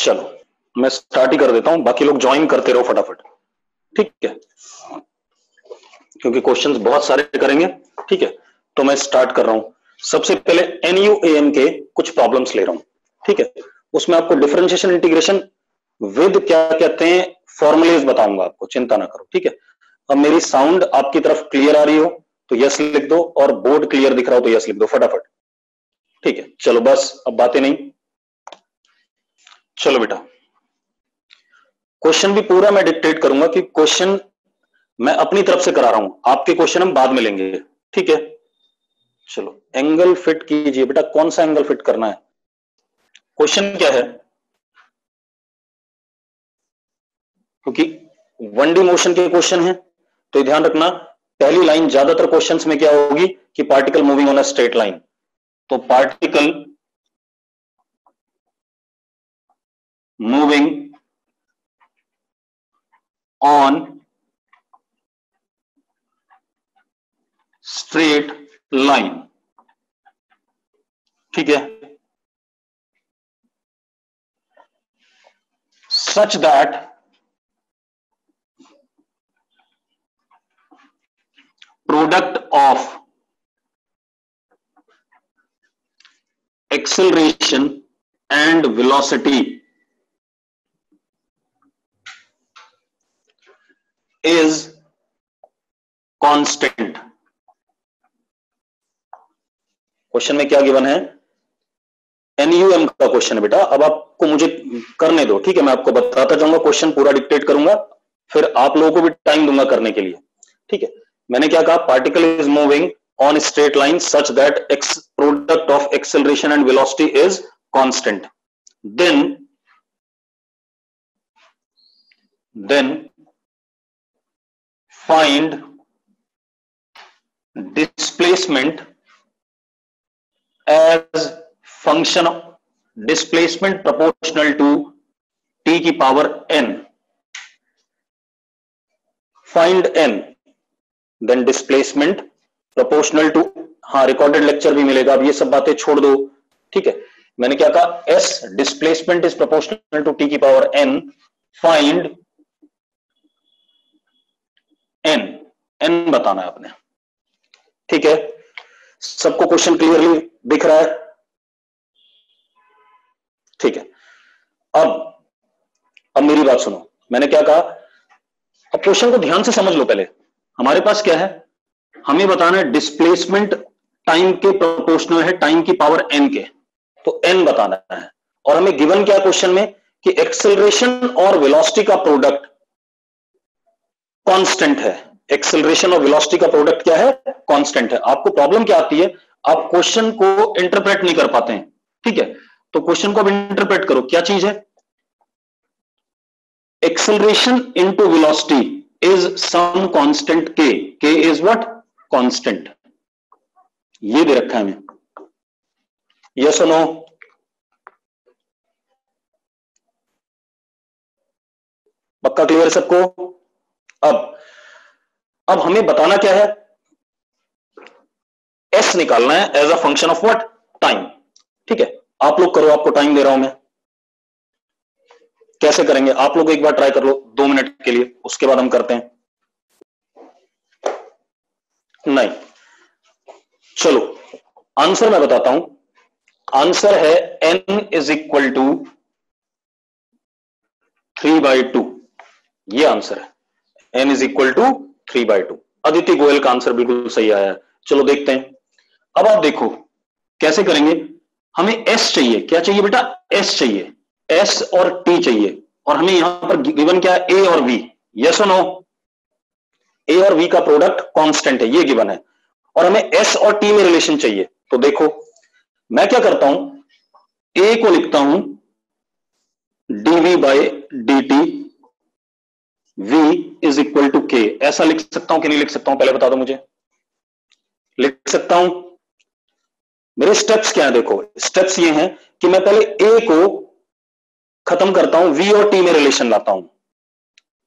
चलो मैं स्टार्ट ही कर देता हूं, बाकी लोग ज्वाइन करते रहो फटाफट, ठीक है, क्योंकि क्वेश्चंस बहुत सारे करेंगे। ठीक है, तो मैं स्टार्ट कर रहा हूं। सबसे पहले NUAM के कुछ प्रॉब्लम्स ले रहा हूं। ठीक है, उसमें आपको डिफरेंशिएशन इंटीग्रेशन विद क्या कहते हैं फॉर्मुलेज बताऊंगा आपको, चिंता ना करो। ठीक है, अब मेरी साउंड आपकी तरफ क्लियर आ रही हो तो यस लिख दो, और बोर्ड क्लियर दिख रहा हो तो यस लिख दो फटाफट। ठीक है, चलो बस अब बातें नहीं। चलो बेटा, क्वेश्चन भी पूरा मैं डिक्टेट करूंगा कि क्वेश्चन मैं अपनी तरफ से करा रहा हूं, आपके क्वेश्चन हम बाद में लेंगे। ठीक है, चलो एंगल फिट कीजिए बेटा, कौन सा एंगल फिट करना है? क्वेश्चन क्या है? क्योंकि 1D मोशन के क्वेश्चन है तो ध्यान रखना, पहली लाइन ज्यादातर क्वेश्चंस में क्या होगी कि particle moving on a straight line. तो particle moving on straight line, ठीक है, such that product of acceleration and velocity is constant। Question में क्या गिवन है? NUM का क्वेश्चन है बेटा। अब आपको मुझे करने दो, ठीक है, मैं आपको बताता जाऊंगा, क्वेश्चन पूरा डिक्टेट करूंगा, फिर आप लोगों को भी टाइम दूंगा करने के लिए। ठीक है, मैंने क्या कहा? Particle is moving on a straight line such that product of acceleration and velocity is constant. Then find displacement as function of displacement proportional to t की power n. Find n, then displacement proportional to, हाँ recorded lecture भी मिलेगा, अब ये सब बातें छोड़ दो। ठीक है, मैंने क्या कहा? S displacement is proportional to t की power n, find n, n बताना है आपने। ठीक है, सबको क्वेश्चन क्लियरली दिख रहा है? ठीक है, अब मेरी बात सुनो, मैंने क्या कहा? अब क्वेश्चन को ध्यान से समझ लो। पहले हमारे पास क्या है? हमें बताना है डिस्प्लेसमेंट टाइम के प्रोपोर्शनल है टाइम की पावर n के, तो n बताना है। और हमें गिवन क्या क्वेश्चन में कि एक्सेलरेशन और वेलोसिटी का प्रोडक्ट कांस्टेंट है। एक्सेलरेशन और वेलोसिटी का प्रोडक्ट क्या है? कांस्टेंट है। आपको प्रॉब्लम क्या आती है? आप क्वेश्चन को इंटरप्रेट नहीं कर पाते हैं। ठीक है, तो क्वेश्चन को अब इंटरप्रेट करो, क्या चीज है? Acceleration into velocity is some constant k, k is what? Constant. ये दे रखा है हमें, यस और नो? पक्का क्लियर सबको? अब हमें बताना क्या है? S निकालना है as a function of what? Time. ठीक है, आप लोग करो, आपको टाइम दे रहा हूं मैं। कैसे करेंगे आप लोग? एक बार ट्राई कर लो 2 मिनट के लिए, उसके बाद हम करते हैं। नहीं, चलो आंसर मैं बताता हूं। आंसर है n इज इक्वल टू 3/2। ये आंसर है, n is equal to 3/2। Aditi Goyal का आंसर बिल्कुल सही आया है। चलो देखते हैं। अब आप देखो कैसे करेंगे। हमें s चाहिए, क्या चाहिए बेटा? s चाहिए, s और t चाहिए, और हमें यहां पर गिवन क्या है? a और v। यस और नो? a और v का प्रोडक्ट कांस्टेंट है, ये गिवन है, और हमें s और t में रिलेशन चाहिए। तो देखो मैं क्या करता हूं, a को लिखता हूं dv/dt, v is equal to k। ऐसा लिख सकता हूं कि नहीं लिख सकता हूं? पहले बता दो मुझे। लिख सकता हूं? मेरे स्टेप्स क्या है? देखो स्टेप्स ये हैं कि मैं पहले a को खत्म करता हूं, v और t में रिलेशन लाता हूं।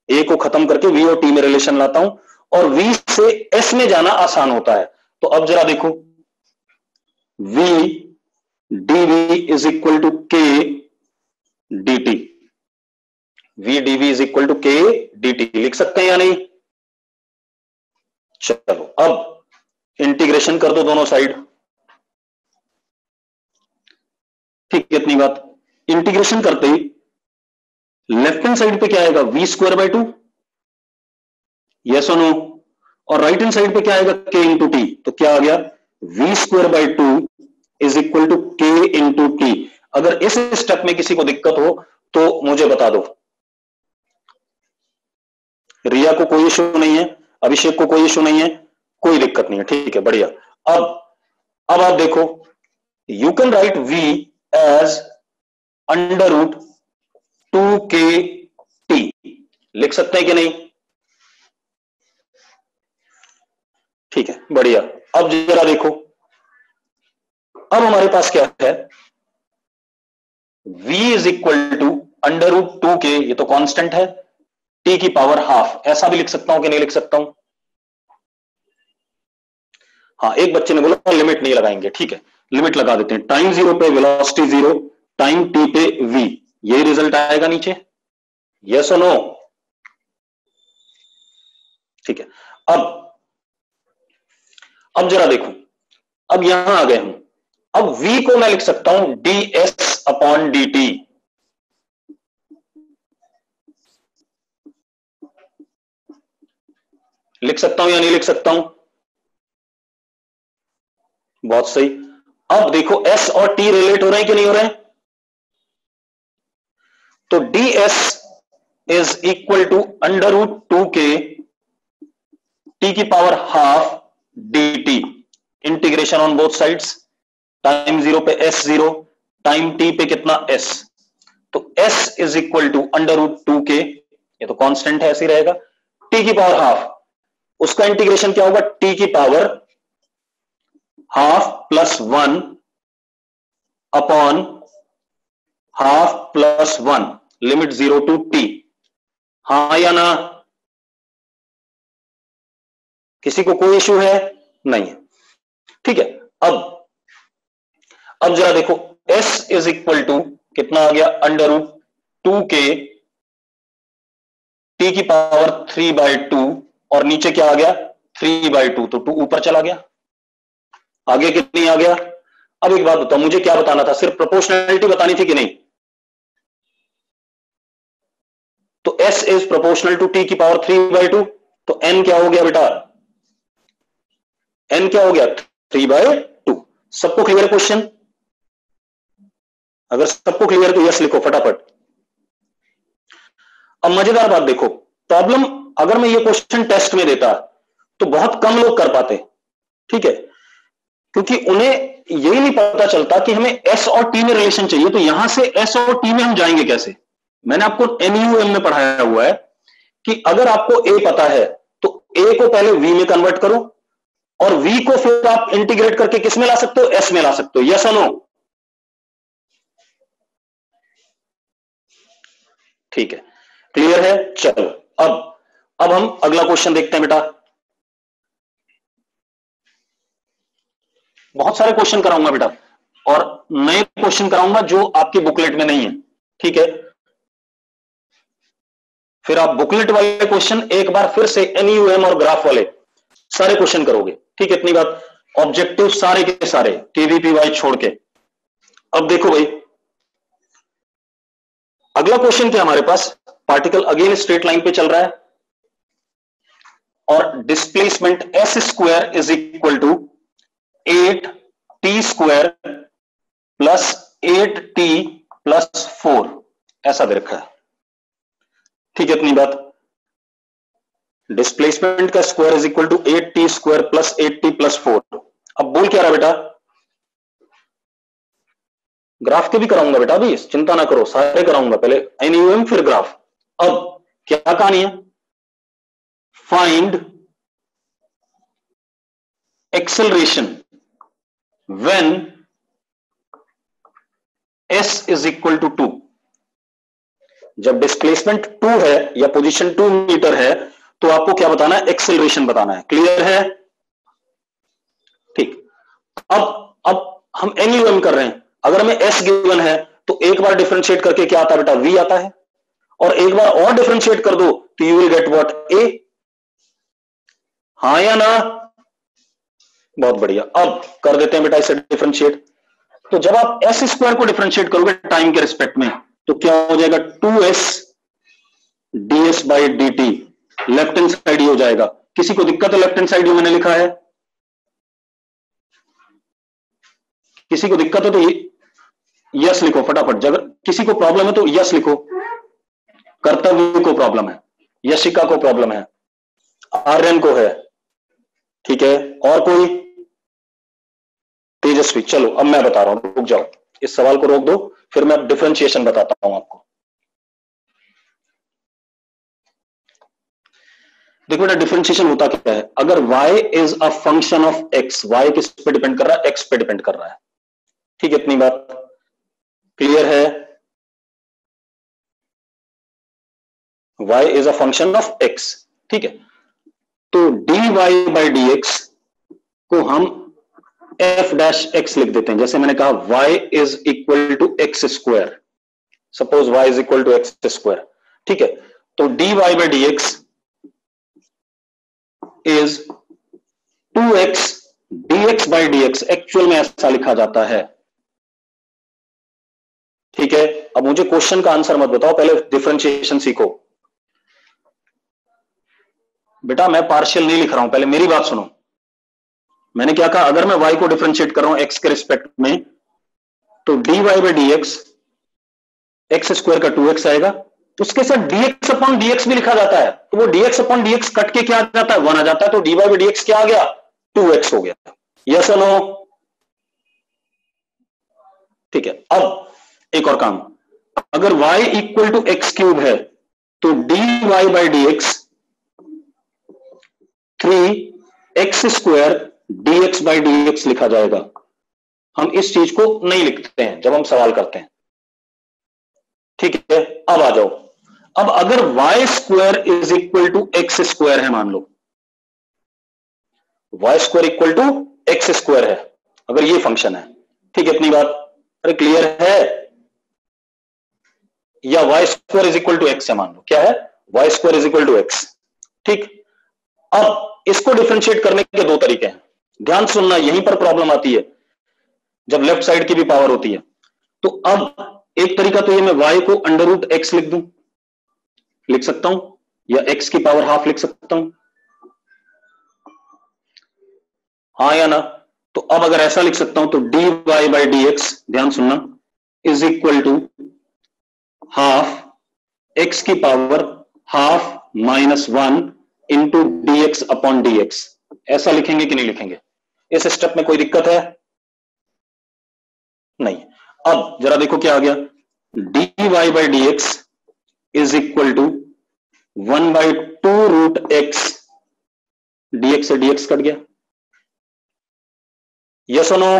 a को खत्म करके v और t में रिलेशन लाता हूं, और v से s में जाना आसान होता है। तो अब जरा देखो, v dv is equal to k dt। v dv is equal to k dt लिख सकते हैं या नहीं? चलो अब इंटीग्रेशन कर दो दोनों साइड। ठीक, इतनी बात। इंटीग्रेशन करते ही लेफ्ट हैंड साइड पे क्या आएगा? v स्क्वायर बाय 2, यस और नो। और राइट हैंड साइड पे क्या आएगा? k into t. तो क्या आ गया? v square by 2 is equal to k into t. अगर इस स्टेप में किसी को दिक्कत हो तो मुझे बता दो। रिया को कोई इशू नहीं है, अभिषेक को कोई इशू नहीं है, कोई दिक्कत नहीं है, ठीक है, बढ़िया। अब आप देखो, you can write v as under root 2k t, लिख सकते हैं कि नहीं? ठीक है, बढ़िया। अब जरा देखो, अब हमारे पास क्या है? v is equal to under root 2k, ये तो कांस्टेंट है, t की पावर हाफ। ऐसा भी लिख सकता हूं कि नहीं लिख सकता हूं? हाँ, एक बच्चे ने बोला लिमिट नहीं लगाएंगे, ठीक है, लिमिट लगा देते हैं। टाइम 0 पे वेलोसिटी 0, टाइम t पे v, यही रिजल्ट आएगा नीचे, यस और नो? ठीक है। अब जरा देखो, अब यहां आ गए हम। अब v को मैं लिख सकता हूं ds अपॉन dt। लिख सकता हूं या नहीं लिख सकता हूं? बहुत सही। अब देखो s और t रिलेट हो रहे हैं कि नहीं हो रहे हैं? तो ds is equal to under root 2k t की power half dt, integration on both sides. Time 0 पे s0, टाइम t पे कितना s, तो s is equal to under root 2k, ये तो कांस्टेंट है, ऐसे ही रहेगा, t की पावर हाफ, उसका इंटीग्रेशन क्या होगा? t की power half plus 1 upon half plus 1, limit 0 to t। हाँ या ना? किसी को कोई इश्यू है? नहीं है, ठीक है। अब जरा देखो, s इज इक्वल टू कितना आ गया? अंडर रूट 2k t की पावर 3/2, और नीचे क्या आ गया? 3/2, तो 2 ऊपर चला गया, आगे कितनी आ गया? अब एक बात बताओ, मुझे क्या बताना था? सिर्फ प्रोपोर्शनैलिटी बतानी थी कि नहीं? तो s is proportional to t की पावर 3/2, तो n क्या हो गया बेटा? n क्या हो गया? 3/2। सबको क्लियर है क्वेश्चन? अगर सबको क्लियर तो यस लिखो फटाफट। अब मजेदार बात देखो, प्रॉब्लम अगर मैं ये क्वेश्चन टेस्ट में देता तो बहुत कम लोग कर पाते, ठीक है, क्योंकि उन्हें यही नहीं पता चलता कि हमें s और t में रिलेशन चाहिए, तो यहां से s और t में हम जाएंगे कैसे? मैंने आपको NUM में पढ़ाया हुआ है कि अगर आपको a पता है तो a को पहले v में कन्वर्ट करो, और v को फिर आप इंटीग्रेट करके किस में ला सकते हो? s में ला सकते हो, यस और नो? ठीक है, क्लियर है? चलो अब हम अगला क्वेश्चन देखते हैं बेटा। बहुत सारे क्वेश्चन कराऊंगा बेटा, और नए क्वेश्चन कराऊंगा जो आपकी बुकलेट में नहीं है, ठीक है? फिर आप बुकलेट वाले क्वेश्चन एक बार फिर से NUM और ग्राफ वाले सारे क्वेश्चन करोगे, ठीक है, इतनी बात। ऑब्जेक्टिव सारे के सारे KVPY छोड़ के। अब देखो भाई, अगला क्वेश्चन क्या हमारे पास? पार्टिकल अगेन स्ट्रेट लाइन पे चल रहा है, और displacement s square is equal to 8t square plus 8t plus 4, ऐसा दे रखा है, ठीक है, इतनी बात। डिस्प्लेसमेंट का square is equal to 8t square plus 8t plus 4। अब बोल क्या रहा बेटा? ग्राफ के भी कराऊंगा बेटा, अभी चिंता ना करो, सारे कराऊंगा, पहले NUM फिर ग्राफ। अब क्या कहानी है? Find acceleration when s is equal to 2। जब डिस्प्लेसमेंट 2 है या पोजीशन 2 मीटर है तो आपको क्या बताना है? एक्सेलरेशन बताना है, क्लियर है? ठीक। अब हम NUM कर रहे हैं, अगर हमें s गिवन है तो एक बार डिफरेंशिएट करके क्या आता है बेटा? v आता है, और एक बार और डिफरेंशिएट कर दो तो यू विल गेट व्हाट, ए। हाँ या ना? बहुत बढ़िया। अब कर देते हैं बेटा इसे डिफरेंशिएट। तो जब आप एस स्क्वायर को डिफरेंशिएट करोगे टाइम के रिस्पेक्ट में तो क्या हो जाएगा, 2s ds by D T. Left hand side ही हो जाएगा। किसी को दिक्कत है लेफ्ट हैंड साइड जो मैंने लिखा है? किसी को दिक्कत है तो यस लिखो फटाफट। जब किसी को प्रॉब्लम है तो यस लिखो। कर्तव्य को प्रॉब्लम है, यशिका को प्रॉब्लम है, आर्यन को है, ठीक है। और कोई? तेजस्वी। चलो अब मैं बता रहा हूं, रुक जाओ, इस सवाल को रोक दो, फिर मैं डिफरेंशिएशन बताता हूं आपको। देखो बेटा डिफरेंशिएशन होता क्या है, अगर y is a function of x, y किस पे डिपेंड कर रहा है, x पे डिपेंड कर रहा है, ठीक है। इतनी बात क्लियर है? y is a function of x, ठीक है। तो dy बाई डी एक्स को हम f डैश x लिख देते हैं। जैसे मैंने कहा y is equal to x square, suppose y is equal to x square, ठीक है। तो dy by d x is 2x dx by dx, actual में ऐसा लिखा जाता है, ठीक है। अब मुझे क्वेश्चन का आंसर मत बताओ, पहले डिफरेंशिएशन सीखो। बेटा मैं पार्शियल नहीं लिख रहा हूं, पहले मेरी बात सुनो। मैंने क्या कहा, अगर मैं y को डिफरेंशिएट कर रहा हूं x के रिस्पेक्ट में तो dy by d x square का 2x आएगा, उसके साथ dx अपॉन dx भी लिखा जाता है, तो वो dx अपॉन dx कट के क्या आ जाता है, 1 आ जाता है। तो dy बाई dx क्या आ गया, 2x हो गया। यस और नो? ठीक है। अब एक और काम, अगर y equal to x cube है तो dy by d x 3x square dx by d x लिखा जाएगा। हम इस चीज को नहीं लिखते हैं जब हम सवाल करते हैं, ठीक है। अब आ जाओ, अब अगर y square is equal to x square है, मान लो y square equal to x square है, अगर ये फंक्शन है, ठीक है। इतनी बात अरे क्लियर है? या y square is equal to x है, मान लो क्या है, y square is equal to x, ठीक। अब इसको डिफरेंशिएट करने के दो तरीके हैं, ध्यान सुनना, यहीं पर प्रॉब्लम आती है जब लेफ्ट साइड की भी पावर होती है। तो अब एक तरीका तो ये मैं y को अंडर रूट एक्स लिख सकता हूं, या x की पावर हाफ लिख सकता हूं, हाँ या ना? तो अब अगर ऐसा लिख सकता हूं तो dy बाई डी एक्स, ध्यान सुनना, is equal to half x की power half minus 1 into d x upon d x. ऐसा लिखेंगे कि नहीं लिखेंगे? इस स्टेप में कोई दिक्कत है? नहीं। अब जरा देखो क्या आ गया, dy by d x is equal to 1 by 2 root x, dx से dx कट गया, यस और नो?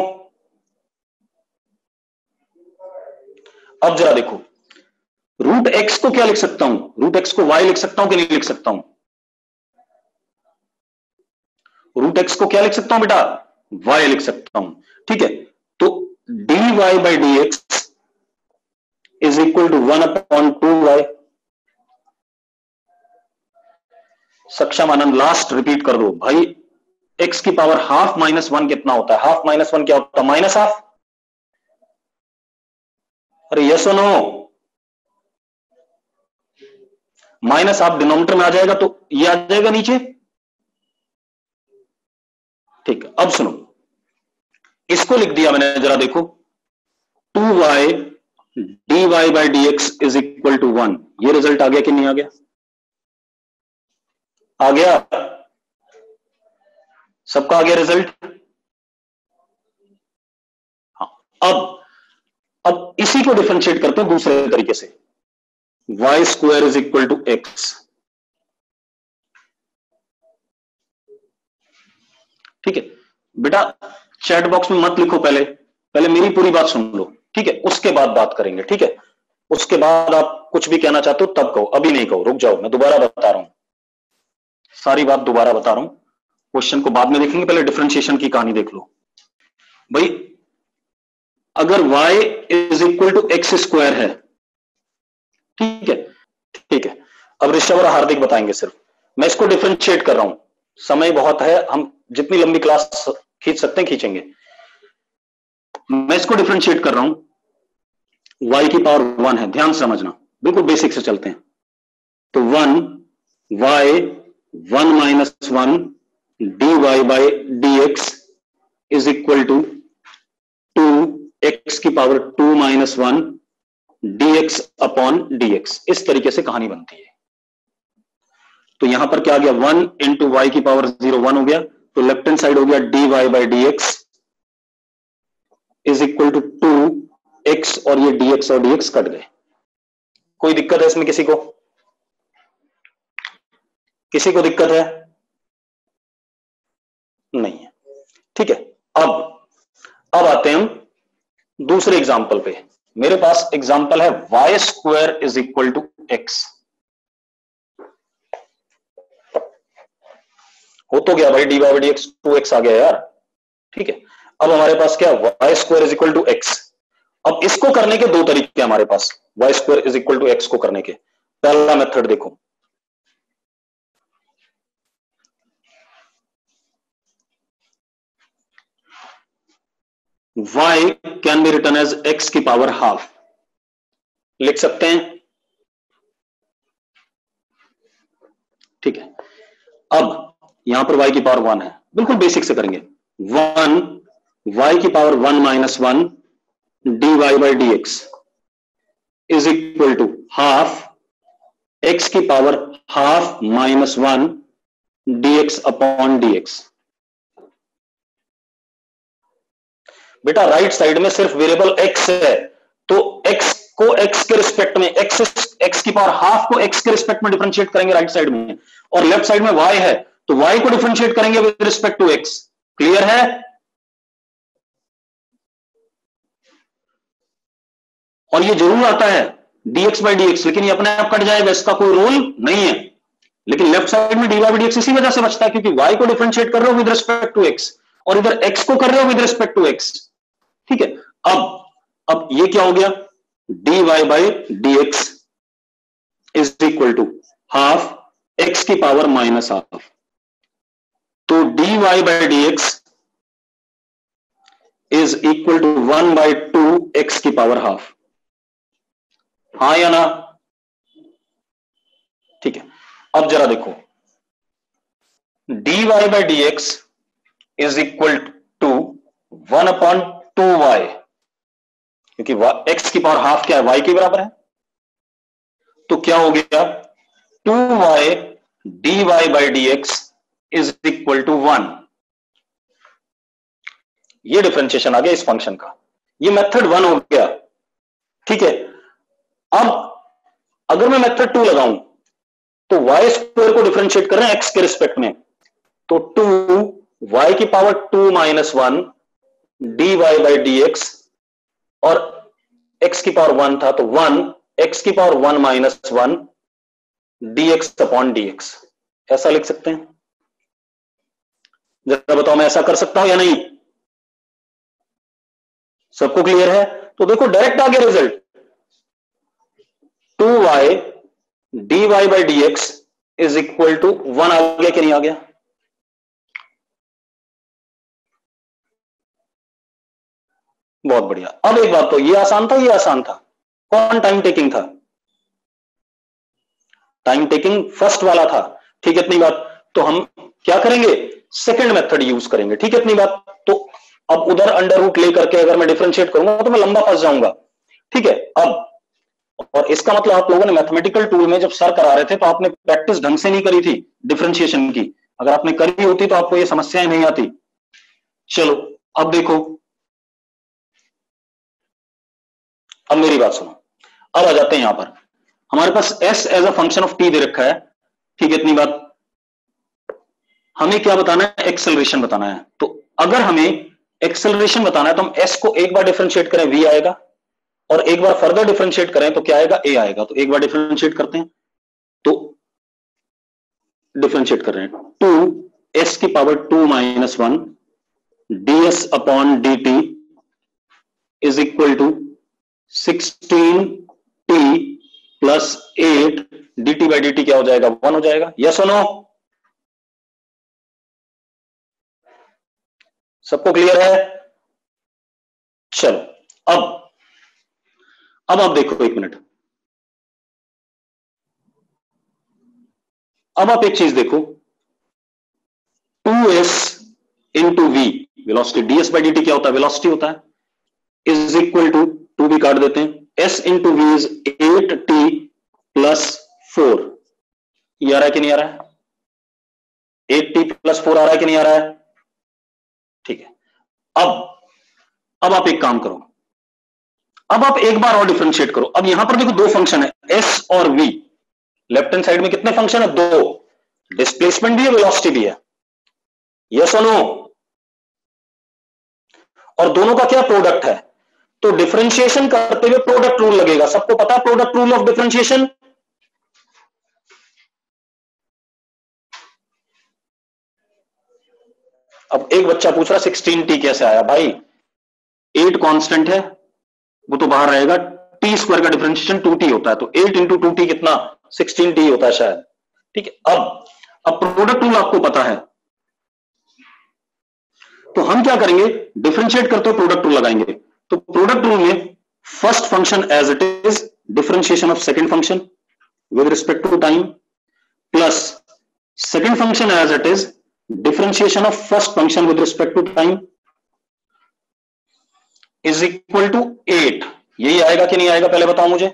अब जरा देखो, रूट एक्स को क्या लिख सकता हूं, रूट एक्स को y लिख सकता हूं कि नहीं लिख सकता हूं? रूट एक्स को क्या लिख सकता हूं बेटा, y लिख सकता हूं, ठीक है। तो dy by d x is equal to 1 upon 2y। Saksham Anand last repeat कर दो भाई, x की पावर हाफ माइनस 1 कितना होता है, हाफ माइनस 1 क्या होता है, माइनस हाफ। अरे यस और नो? माइनस हाफ डिनोमिनेटर में आ जाएगा तो ये आ जाएगा नीचे, ठीक। अब सुनो, इसको लिख दिया मैंने, जरा देखो, 2y dy by d x is equal to 1। ये रिजल्ट आ गया कि नहीं आ गया? आ गया, सबका आ गया रिजल्ट। हाँ, अब इसी को डिफरेंशिएट करते हैं दूसरे तरीके से, y square is equal to x, ठीक है। बेटा चैट बॉक्स में मत लिखो, पहले मेरी पूरी बात सुन लो, ठीक है, उसके बाद बात करेंगे, ठीक है। उसके बाद आप कुछ भी कहना चाहते हो तब कहो, अभी नहीं कहो, रुक जाओ, मैं दोबारा बता रहा हूं, सारी बात दोबारा बता रहा हूं। क्वेश्चन को बाद में देखेंगे, पहले डिफरेंशिएशन की कहानी देख लो भाई। अगर y is equal to x square है, ठीक है, अब ऋषभ और हार्दिक बताएंगे। सिर्फ मैं इसको डिफरेंशिएट कर रहा हूं, समय बहुत है, हम जितनी लंबी क्लास खींच सकते हैं खींचेंगे। मैं इसको डिफरेंशिएट कर रहा हूं, y की पावर 1 है, ध्यान से समझना, बिल्कुल बेसिक से चलते हैं। तो 1 y 1 minus 1 dy by dx is equal to 2 x की power 2 minus 1 dx upon dx। इस तरीके से कहानी बनती है। तो यहां पर क्या आ गया, 1 इंटू वाई की पावर 0 1 हो गया, तो लेफ्ट हैंड साइड हो गया dy by dx is equal to 2x, और ये dx और dx कट गए। कोई दिक्कत है इसमें किसी को? किसी को दिक्कत है? नहीं है, ठीक है। अब आते हैं हम दूसरे एग्जाम्पल पे। मेरे पास एग्जाम्पल है Y square is equal to X. हो तो गया भाई, D Y D X 2x आ गया यार, ठीक है। अब हमारे पास क्या, Y square is equal to X. अब इसको करने के दो तरीके हमारे पास, Y square is equal to X को करने के। पहला मेथड देखो, y can be written as x की पावर हाफ, लिख सकते हैं, ठीक है। अब यहां पर y की पावर 1 है, बिल्कुल बेसिक से करेंगे। 1 y की power 1 minus 1 dy by dx is equal to half x की power half minus 1 dx upon dx। बेटा राइट साइड में सिर्फ वेरिएबल x है, तो x को x के रिस्पेक्ट में, x की पावर हाफ को x के रिस्पेक्ट में डिफरेंशिएट करेंगे राइट साइड में, और लेफ्ट साइड में y है तो y को डिफरेंशिएट करेंगे with respect to x। Clear है? और ये जरूर आता है dx बाई dx, लेकिन ये अपने आप कट जाएगा, इसका कोई रोल नहीं है। लेकिन लेफ्ट साइड में dy बाई dx इसी वजह से बचता है क्योंकि y को डिफरेंशिएट कर रहे हो विद रिस्पेक्ट टू x, और इधर x को कर रहे हो विद रिस्पेक्ट टू x, ठीक है। अब ये क्या हो गया, dy by dx is equal to half x की पावर माइनस हाफ। तो dy by dx is equal to 1 by 2 x की पावर हाफ, हाँ या ना? ठीक है। अब जरा देखो, dy by dx is equal to 1 upon 2y, क्योंकि x की पावर हाफ क्या है, y के बराबर है, तो क्या हो गया 2y dy by dx is equal to 1। ये डिफरेंशिएशन आ गया इस फंक्शन का, ये मेथड 1 हो गया, ठीक है। अब अगर मैं मेथड 2 लगाऊं तो वाई स्क्वायर को डिफरेंशिएट कर रहे हैं एक्स के रिस्पेक्ट में, तो 2 y की power 2 minus 1 dy by dx, और x की पावर 1 था तो 1 x की power 1 minus 1 dx upon dx। ऐसा लिख सकते हैं? जरा बताओ, मैं ऐसा कर सकता हूं या नहीं? सबको क्लियर है? तो देखो डायरेक्ट आ गया result, 2y dy by dx is equal to 1 आ गया कि नहीं आ गया? बहुत बढ़िया। अब एक बात, तो ये आसान था, ये आसान था, कौन टाइम टेकिंग था? टाइम टेकिंग फर्स्ट वाला था, ठीक है। इतनी बात, तो हम क्या करेंगे, सेकंड मेथड यूज करेंगे, ठीक है। इतनी बात, तो अब उधर अंडर रूट लेकर के अगर मैं डिफरेंशिएट करूंगा तो मैं लंबा फंस जाऊंगा, ठीक है। अब और इसका मतलब आप लोगों ने मैथमेटिकल टूल में जब सर करा रहे थे तो आपने प्रैक्टिस ढंग से नहीं करी थी डिफरेंशिएशन की, अगर आपने करी होती तो आपको ये समस्याएं नहीं आती। चलो अब देखो, अब मेरी बात सुनो, अब आ जाते हैं यहां पर, हमारे पास s as a function of t दे रखा है, ठीक है। इतनी बात, हमें क्या बताना है, एक्सेलरेशन बताना है। तो अगर हमें एक्सेलरेशन बताना है तो हम s को एक बार डिफरेंशिएट करें v आएगा, और एक बार फर्दर डिफरेंशिएट करें तो क्या आएगा, a आएगा। तो एक बार डिफरेंशिएट करते हैं, तो डिफरेंशिएट कर रहे हैं 2 s की power 2 minus 1 ds upon dt is equal to 16t plus 8 dt by dt क्या हो जाएगा, 1 हो जाएगा। यस और नो? सबको क्लियर है? चलो अब आप देखो, एक मिनट, अब आप एक चीज देखो, 2s into v velocity, ds by dt क्या होता है, वेलोसिटी होता है, इज इक्वल टू 2 भी काट देते हैं, s into v is 8t plus 4। ये आ रहा है कि नहीं आ रहा है? 8t प्लस 4 आ रहा है कि नहीं आ रहा है? ठीक है। अब आप एक काम करो, अब आप एक बार और डिफरेंशिएट करो। अब यहां पर देखो दो फंक्शन है, s और v। लेफ्ट हैंड साइड में कितने फंक्शन है, दो, डिस्प्लेसमेंट भी है, वेलोसिटी भी है। यस और नो? और दोनों का क्या प्रोडक्ट है, तो डिफरेंशिएशन करते हुए प्रोडक्ट रूल लगेगा। सबको पता है प्रोडक्ट रूल ऑफ डिफरेंशिएशन? अब एक बच्चा पूछ रहा 16t कैसे आया, भाई 8 कांस्टेंट है, वो तो बाहर रहेगा, टी स्क्वायर का डिफरेंशिएशन 2t होता है, तो 8 इंटू 2t कितना, 16t होता है शायद। ठीक है। अब प्रोडक्ट रूल आपको पता है, तो हम क्या करेंगे, डिफरेंशिएट करते हुए प्रोडक्ट रूल लगाएंगे। तो प्रोडक्ट रूल में first function as it is, differentiation of second function with respect to time, plus second function as it is, differentiation of first function with respect to time is equal to 8। यही आएगा कि नहीं आएगा, पहले बताओ मुझे।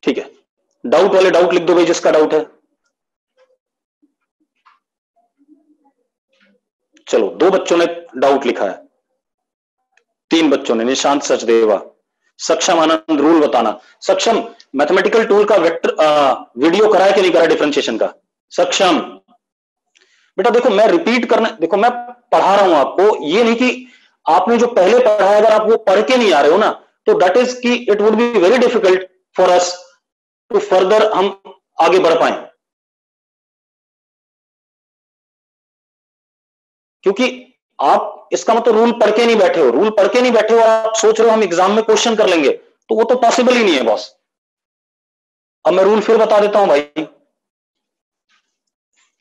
ठीक है, डाउट वाले डाउट लिख दो भाई, जिसका डाउट है। चलो, 2 बच्चों ने डाउट लिखा है, 3 बच्चों ने, निशांत सचदेवा, सक्षम आनंद रूल बताना। सक्षम, मैथमेटिकल टूल का वेक्टर वीडियो कराया कि नहीं करा डिफरेंशिएशन का? सक्षम बेटा देखो, मैं रिपीट करना, देखो मैं पढ़ा रहा हूं आपको, ये नहीं कि आपने जो पहले पढ़ा है अगर आप वो पढ़ के नहीं आ रहे हो ना, तो दैट इज कि it would be very difficult for us to further हम आगे बढ़ पाए, क्योंकि आप इसका मतलब रूल पढ़ के नहीं बैठे हो, रूल पढ़ के नहीं बैठे हो, आप सोच रहे हो हम एग्जाम में क्वेश्चन कर लेंगे, तो वो तो पॉसिबल ही नहीं है बॉस। अब मैं रूल फिर बता देता हूं भाई,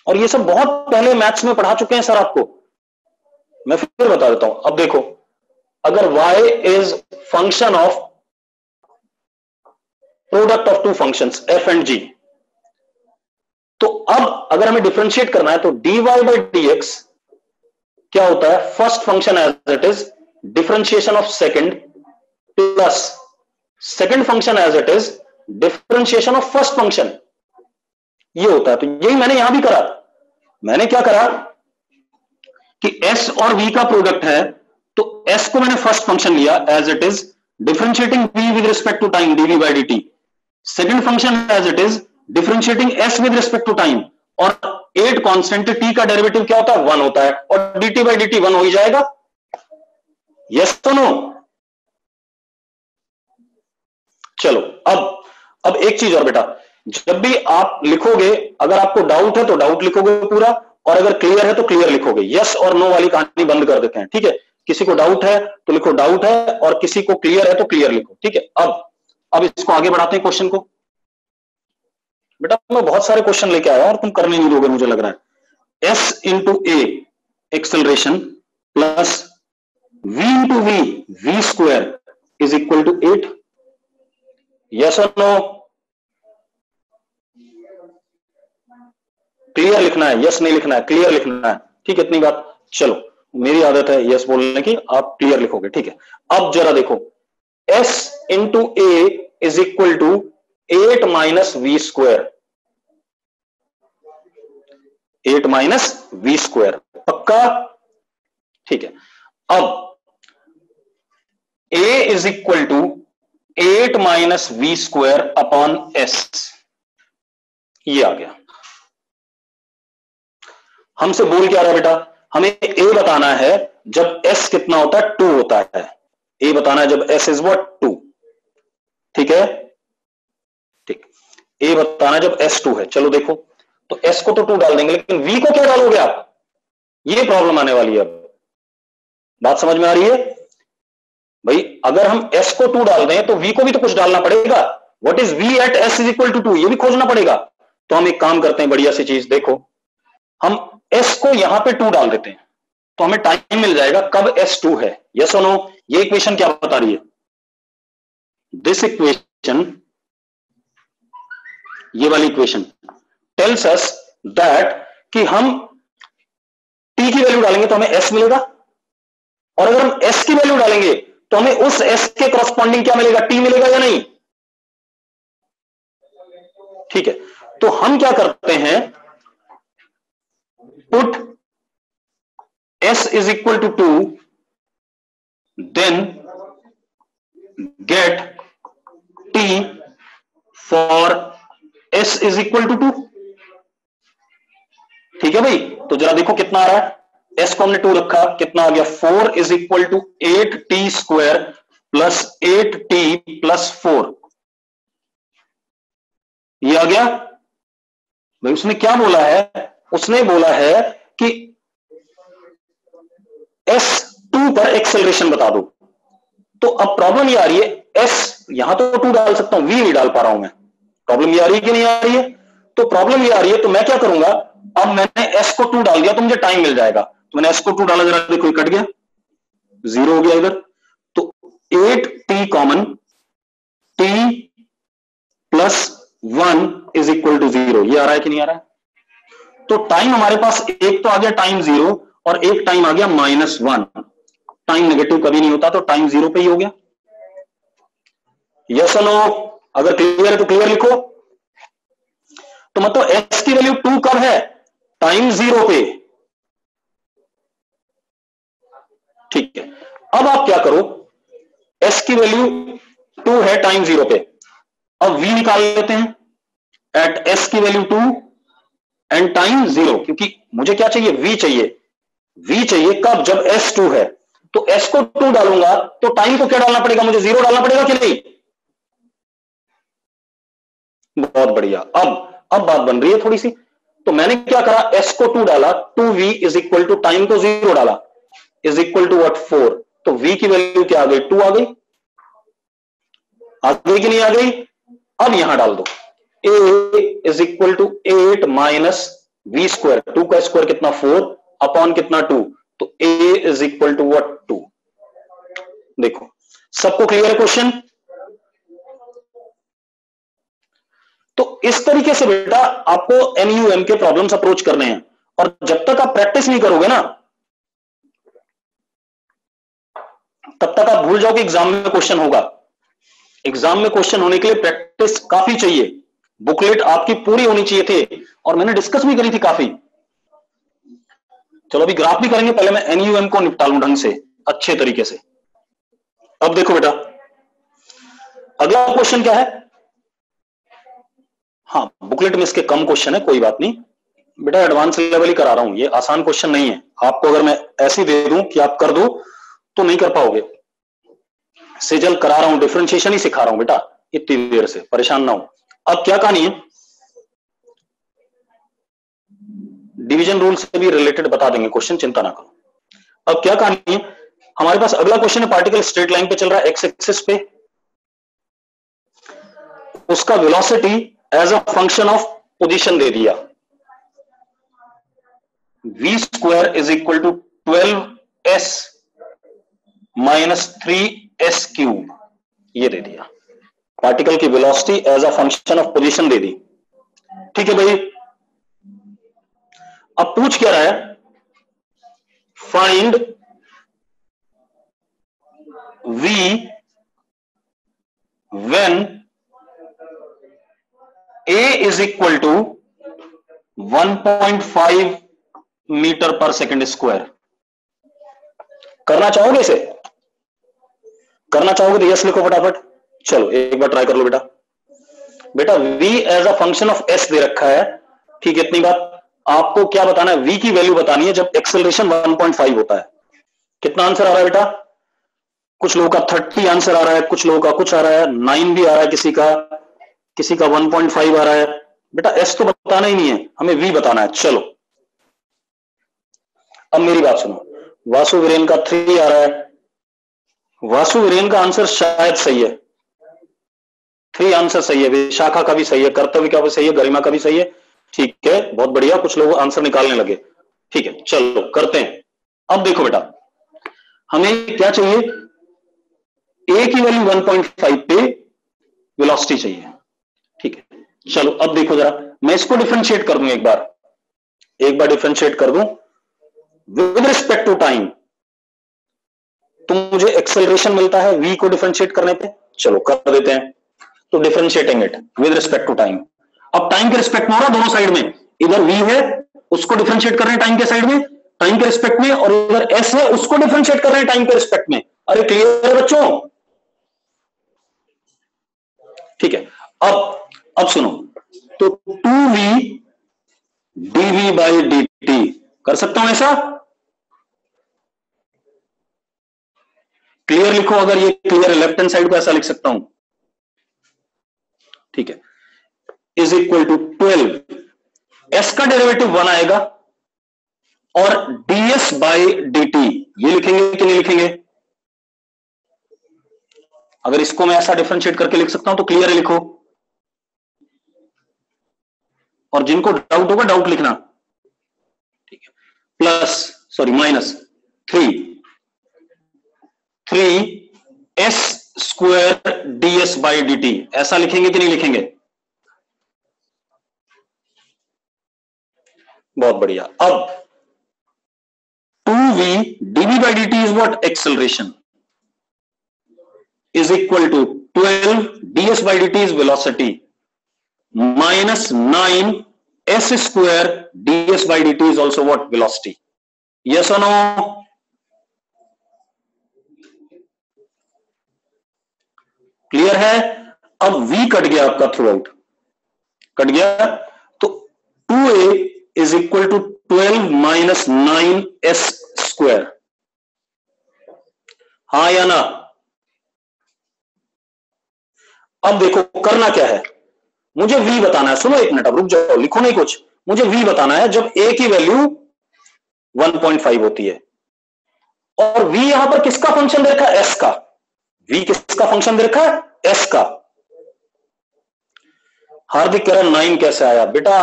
और ये सब बहुत पहले मैथ्स में पढ़ा चुके हैं सर आपको, मैं फिर बता देता हूं। अब देखो, अगर y is function of product of two functions f and g, तो अब अगर हमें डिफरेंशिएट करना है तो dy बाई dx क्या होता है, first function as it is, differentiation of second, plus second function as it is, differentiation of first function, ये होता है। तो यही मैंने यहां भी करा, मैंने क्या करा कि s और v का प्रोडक्ट है, तो s को मैंने फर्स्ट फंक्शन लिया as it is, differentiating v with respect to time dv by dt, second function as it is, differentiating s with respect to time, और 8 कांस्टेंट t का derivative क्या होता है, 1 होता है, और dt बाई dt 1 हो ही जाएगा। यस तो नो? चलो, अब एक चीज और बेटा, जब भी आप लिखोगे, अगर आपको डाउट है तो डाउट लिखोगे पूरा, और अगर क्लियर है तो क्लियर लिखोगे। यस और नो वाली कहानी बंद कर देते हैं, ठीक है? किसी को डाउट है तो लिखो डाउट है, और किसी को क्लियर है तो क्लियर लिखो, ठीक है? अब इसको आगे बढ़ाते हैं क्वेश्चन को। बेटा मैं बहुत सारे क्वेश्चन लेके आया और तुम करने नहीं दोगे मुझे लग रहा है। s into a acceleration plus v into v square is equal to 8। Yes और नो? क्लियर लिखना है, यस नहीं लिखना है, क्लियर लिखना है, ठीक है? इतनी बात। चलो, मेरी आदत है यस बोलने की, आप क्लियर लिखोगे, ठीक है? अब जरा देखो, s into a is equal to 8 minus v square, 8 minus v square, पक्का? ठीक है। अब a is equal to 8 minus v square upon s, ये आ गया। हमसे बोल क्या रहा है बेटा, हमें a बताना है जब s कितना होता है, 2 होता है। a बताना है जब s इज व्हाट, 2, ठीक है? ठीक, a बताना है जब s 2 है। चलो देखो, तो s को तो 2 डाल देंगे, लेकिन v को क्या डालोगे आप, ये प्रॉब्लम आने वाली है। अब बात समझ में आ रही है भाई? अगर हम s को 2 डाल दें तो v को भी तो कुछ डालना पड़ेगा, what is v at s is equal to 2, ये भी खोजना पड़ेगा। तो हम एक काम करते हैं, बढ़िया सी चीज, देखो हम s को यहां पे 2 डाल देते हैं, तो हमें टाइम मिल जाएगा कब s 2 है। यस और नो? ये इक्वेशन क्या बता रही है? दिस इक्वेशन, ये वाली इक्वेशन टेल्स अस दैट कि हम t की वैल्यू डालेंगे तो हमें s मिलेगा, और अगर हम s की वैल्यू डालेंगे तो हमें उस s के करस्पॉन्डिंग क्या मिलेगा? t मिलेगा या नहीं? ठीक है, तो हम क्या करते हैं, put s is equal to 2, then get t for s is equal to 2। ठीक है भाई, तो जरा देखो कितना आ रहा है, s को हमने 2 रखा, कितना आ गया? 4 is equal to 8t square plus 8t plus 4, ये आ गया भाई। उसने क्या बोला है? उसने बोला है कि s2 पर एक्सेलरेशन बता दो। तो अब प्रॉब्लम ये आ रही है, s यहां तो 2 डाल सकता हूं, v नहीं डाल पा रहा हूं मैं। प्रॉब्लम ये आ रही है कि नहीं आ रही है? तो प्रॉब्लम ये आ रही है, तो मैं क्या करूंगा, अब मैंने s को 2 डाल दिया तो मुझे टाइम मिल जाएगा। तो मैंने s को 2 डाला, जरा देखो कट गया, 0 हो गया इधर। तो 8t common, t plus 1 is equal to 0, ये आ रहा है कि नहीं आ रहा है? तो टाइम हमारे पास एक तो आ गया टाइम 0, और एक टाइम आ गया -1। टाइम नेगेटिव कभी नहीं होता, तो टाइम 0 पे ही हो गया। यस और नो? अगर क्लियर है तो क्लियर लिखो। तो मतलब s की वैल्यू 2 कब है? टाइम 0 पे। ठीक है, अब आप क्या करो, s की वैल्यू 2 है टाइम 0 पे, अब v निकाल लेते हैं एट s की वैल्यू 2 एंड टाइम 0, क्योंकि मुझे क्या चाहिए? v चाहिए। v चाहिए कब? जब s 2 है। तो s को 2 डालूंगा तो टाइम को क्या डालना पड़ेगा? मुझे 0 डालना पड़ेगा कि नहीं? बहुत बढ़िया, अब बात बन रही है थोड़ी सी। तो मैंने क्या करा, s को 2 डाला, 2v is equal to time को 0 डाला, इज इक्वल टू व्हाट? 4। तो v की वैल्यू क्या आ गई? 2 आ गई। आ गई कि नहीं आ गई? अब यहां डाल दो, a is equal to 8 minus v square, 2 का स्क्वायर कितना? 4 अपॉन कितना? 2। तो a is equal to what? 2। देखो सबको क्लियर है क्वेश्चन? तो इस तरीके से बेटा आपको NUM के प्रॉब्लम्स अप्रोच करने हैं, और जब तक आप प्रैक्टिस नहीं करोगे ना, तब तक आप भूल जाओ कि एग्जाम में क्वेश्चन होगा। एग्जाम में क्वेश्चन होने के लिए प्रैक्टिस काफी चाहिए, बुकलेट आपकी पूरी होनी चाहिए थे, और मैंने डिस्कस भी करी थी काफी। चलो अभी ग्राफ भी करेंगे, पहले मैं NUM को निपटा लूं ढंग से, अच्छे तरीके से। अब देखो बेटा, अगला क्वेश्चन क्या है? हाँ, बुकलेट में इसके कम क्वेश्चन है, कोई बात नहीं बेटा, एडवांस लेवल ही करा रहा हूं, ये आसान क्वेश्चन नहीं है। आपको अगर मैं ऐसी दे दूं कि आप कर दो तो नहीं कर पाओगे। सेजल करा रहा हूं, डिफरेंशिएशन ही सिखा रहा हूं बेटा, इतनी देर से परेशान ना हो। अब क्या कहानी है, डिवीजन रूल से भी रिलेटेड बता देंगे क्वेश्चन, चिंता ना करो। अब क्या कहानी है, हमारे पास अगला क्वेश्चन है, पार्टिकल स्ट्रेट लाइन पे चल रहा है, एक्स एक्सिस पे, उसका velocity as a function of position दे दिया, v square is equal to 12s minus 3s cube, ये दे दिया। पार्टिकल की velocity as a function of position दे दी। ठीक है भाई, अब पूछ क्या रहा है, find v when a is equal to 1.5 metre per second square. करना चाहोगे इसे? करना चाहोगे तो यस लिखो फटाफट। चलो एक बार ट्राई कर लो बेटा। बेटा v as a function of s दे रखा है, ठीक है, इतनी बात। आपको क्या बताना है? v की वैल्यू बतानी है जब एक्सेलरेशन 1.5 होता है। कितना आंसर आ रहा है बेटा? कुछ लोगों का 30 आंसर आ रहा है, कुछ लोगों का कुछ आ रहा है, 9 भी आ रहा है, किसी का 1.5 आ रहा है। बेटा s तो बताना ही नहीं है, हमें v बताना है। चलो अब मेरी बात सुनो, वासु वीरेन का 3 आ रहा है, वासु वीरेन का आंसर शायद सही है, 3 आंसर सही है, विशाखा का भी सही है, कर्तव्य का भी सही है, गरिमा का भी सही है। ठीक है, बहुत बढ़िया, कुछ लोग आंसर निकालने लगे। ठीक है, चलो करते हैं। अब देखो बेटा, हमें क्या चाहिए, ए की वैल्यू 1.5 पे वेलोसिटी चाहिए। ठीक है, चलो अब देखो जरा, मैं इसको डिफरेंशिएट कर दूं, एक बार डिफरेंशिएट कर दूं विद रिस्पेक्ट टू टाइम, तो मुझे एक्सेलरेशन मिलता है v को डिफरेंशिएट करने पे। चलो कर देते हैं, तो differentiating it with respect to time. अब टाइम के रिस्पेक्ट में हो रहा, दोनों साइड में, इधर v है उसको डिफरेंशिएट कर रहे हैं टाइम के साइड में, टाइम के रिस्पेक्ट में, और इधर s है उसको डिफरेंशिएट कर रहे हैं टाइम के रिस्पेक्ट में। अरे क्लियर है बच्चों? ठीक है, अब सुनो, तो 2v dv बाई dt कर सकता हूं ऐसा? क्लियर लिखो, अगर ये क्लियर है लेफ्ट हैंड साइड को ऐसा लिख सकता हूं। ठीक है, इज इक्वल टू 12, एस का डेरिवेटिव 1 आएगा और ds बाई dt ये लिखेंगे कि नहीं लिखेंगे? अगर इसको मैं ऐसा डिफरेंशिएट करके लिख सकता हूं तो क्लियर है लिखो, और जिनको डाउट होगा डाउट लिखना। ठीक है, plus sorry minus 3 s square ds by dt ऐसा लिखेंगे कि नहीं लिखेंगे? बहुत बढ़िया। अब 2v dv by dt is what? Acceleration is equal to 12 ds by dt is velocity minus 9 s square ds by dt is also what? Velocity. Yes or no? Clear है? अब v कट गया आपका through out, cut गया, तो 2a is equal to 12 minus 9s square, हाँ या ना? अब देखो करना क्या है, मुझे v बताना है। सुनो एक मिनट, अब रुक जाओ, लिखो नहीं कुछ, मुझे v बताना है जब a की वैल्यू 1.5 होती है, और v यहां पर किसका फंक्शन दे रखा है? s का। v किसका फंक्शन दे रखा है? s का। हार्दिक कह रहा 9 कैसे आया बेटा?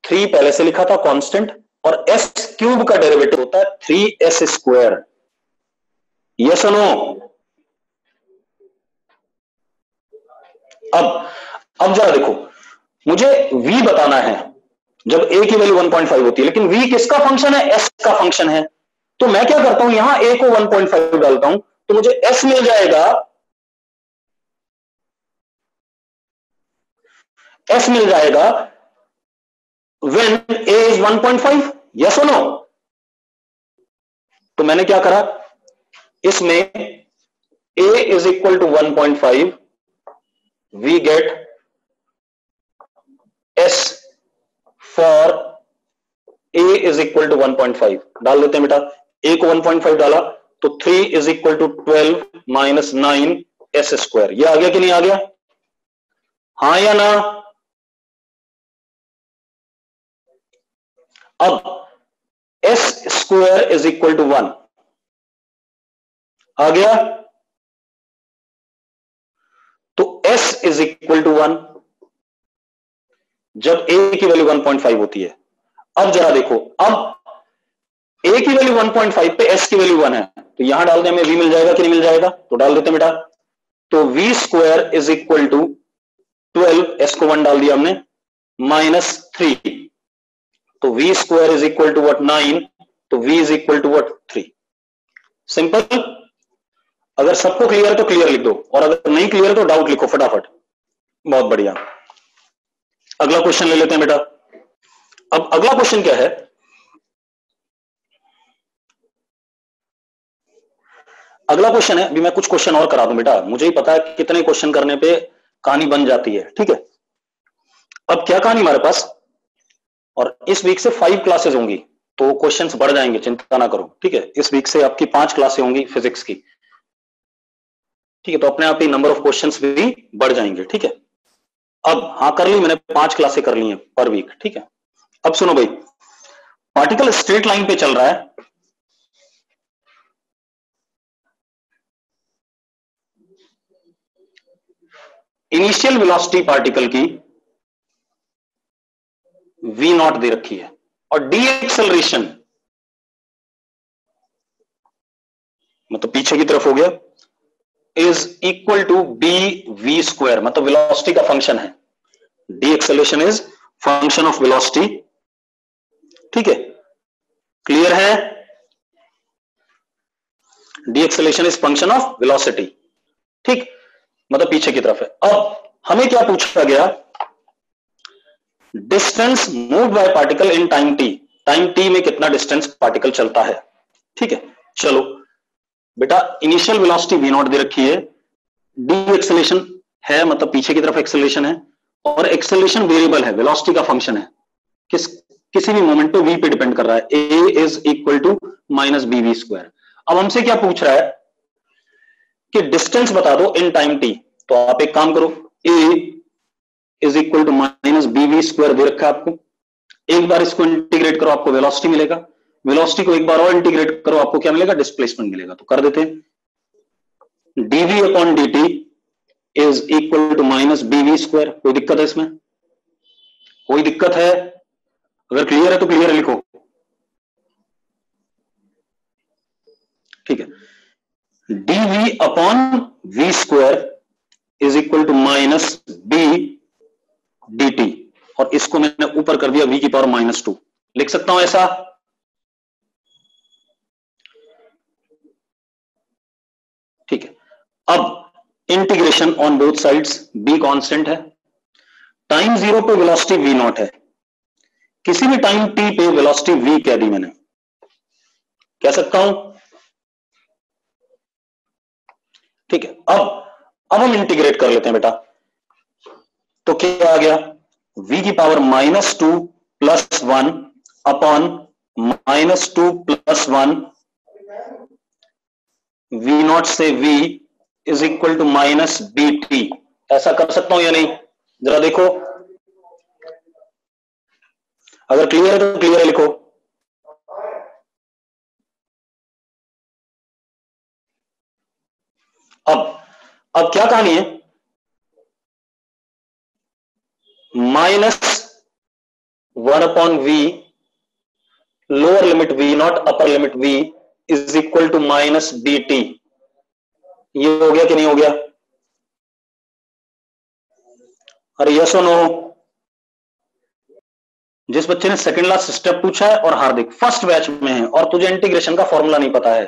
3 पहले से लिखा था कांस्टेंट, और s क्यूब का डेरिवेटिव होता है 3s स्क्वायर। यस और नो? अब जरा देखो, मुझे v बताना है जब a की वैल्यू 1.5 होती है, लेकिन v किसका फंक्शन है? s का फंक्शन है। तो मैं क्या करता हूं, यहां a को 1.5 डालता हूं तो मुझे s मिल जाएगा, s मिल जाएगा when a is 1.5। यस और नो? तो मैंने क्या करा, इसमें a is equal to 1.5, we get s for a is equal to 1.5 डाल देते हैं बेटा। a को 1.5 डाला तो 3 is equal to 12 minus 9 s square. ये आ गया कि नहीं आ गया? हाँ या ना? अब s square is equal to 1 आ गया, तो s इज इक्वल टू 1 जब a की वैल्यू 1.5 होती है। अब जरा देखो, अब a की वैल्यू 1.5 पे s की वैल्यू 1 है, तो यहां डाल दें, हमें v मिल जाएगा कि नहीं मिल जाएगा? तो डाल देते हैं बेटा। तो v square is equal to 12, s को 1 डाल दिया हमने, माइनस 3, तो v square is equal to what? 9, तो v is equal to what? 3। Simple. अगर सबको क्लियर है तो क्लियर लिख दो, और अगर नहीं क्लियर है तो डाउट लिखो फटाफट। बहुत बढ़िया, अगला क्वेश्चन ले लेते हैं बेटा। अब अगला क्वेश्चन क्या है, अगला क्वेश्चन है, अभी मैं कुछ क्वेश्चन और करा दूं बेटा, मुझे ही पता है कितने क्वेश्चन करने पे कहानी बन जाती है। ठीक है, अब क्या कहानी हमारे पास, और इस वीक से 5 क्लासेस होंगी तो क्वेश्चंस बढ़ जाएंगे, चिंता ना करो। ठीक है, इस वीक से आपकी 5 क्लासें होंगी फिजिक्स की। ठीक है, तो अपने आप ही नंबर ऑफ क्वेश्चंस भी बढ़ जाएंगे। ठीक है, अब हाँ कर ली मैंने, 5 क्लासें कर ली हैं पर वीक। ठीक है, अब सुनो भाई, पार्टिकल स्ट्रेट लाइन पे चल रहा है, इनिशियल वेलोसिटी पार्टिकल की v नॉट दे रखी है और डी एक्सेलरेशन मतलब पीछे की तरफ हो गया is equal to b we square, मतलब वेलोसिटी का फंक्शन है। The acceleration is function of velocity, ठीक है, क्लियर है? The acceleration is function of velocity, ठीक, मतलब पीछे की तरफ है। अब हमें क्या पूछा गया, distance move by particle in time t, time T में कितना डिस्टेंस पार्टिकल चलता है, ठीक है। चलो बेटा, इनिशियल वेलोसिटी वी नॉट दे रखी है, डी एक्सेलरेशन है मतलब पीछे की तरफ एक्सेलरेशन है, और एक्सेलरेशन वेरिएबल है, वेलोसिटी का फंक्शन है, किसी भी मोमेंट पे वी पे डिपेंड कर रहा है, A is equal to minus B we square. अब हमसे क्या पूछ रहा है कि डिस्टेंस बता दो इन टाइम टी, तो आप एक काम करो, A is equal to minus B we square दे रखा है आपको, एक बार इसको इंटीग्रेट करो आपको वेलोसिटी मिलेगा, वेलोसिटी को एक बार और इंटीग्रेट करो आपको क्या मिलेगा, डिस्प्लेसमेंट मिलेगा। तो कर देते हैं, dv upon dt is equal to minus B we square. कोई दिक्कत है इसमें? कोई दिक्कत है? अगर क्लियर है तो क्लियर लिखो, ठीक है। Dv upon v square is equal to minus b dt, और इसको मैंने ऊपर कर दिया v की पावर -2, लिख सकता हूं ऐसा? ठीक है। अब integration on both sides, b constant है, टाइम 0 पे वेलोसिटी v नॉट है, किसी भी टाइम t पे वेलोसिटी v कह दी मैंने, कह सकता हूं, ठीक है। अब हम इंटीग्रेट कर लेते हैं बेटा, तो क्या आ गया, v की पावर -2 + 1 अपॉन -2 + 1 v नॉट से v is equal to minus b t. ऐसा कर सकता हूं या नहीं, जरा देखो, अगर क्लियर है तो क्लियर है लिखो। अब क्या कहानी है, -1 upon v lower limit v not upper limit v is equal to minus b t. ये हो गया कि नहीं हो गया? अरे यस और नो? जिस बच्चे ने सेकंड लास्ट स्टेप पूछा है और हार्दिक फर्स्ट बैच में है और तुझे इंटीग्रेशन का फॉर्मूला नहीं पता है,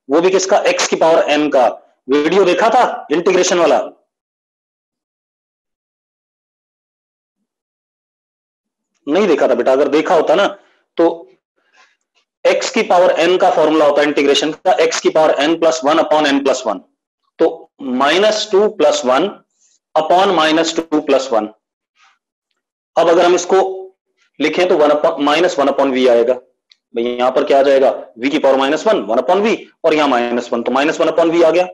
वो भी किसका, x की पावर n का, वीडियो देखा था इंटीग्रेशन वाला? नहीं देखा था बेटा, अगर देखा होता ना तो x की पावर n का फॉर्मूला होता है इंटीग्रेशन का, x की पावर n + 1 अपॉन n + 1, तो -2 + 1 अपॉन -2 + 1। अब अगर हम इसको लिखें तो -1 अपॉन v आएगा, भाई यहां पर क्या आ जाएगा, v की पावर -1 1 अपॉन v, और यहां -1 तो -1 अपॉन v आ गया,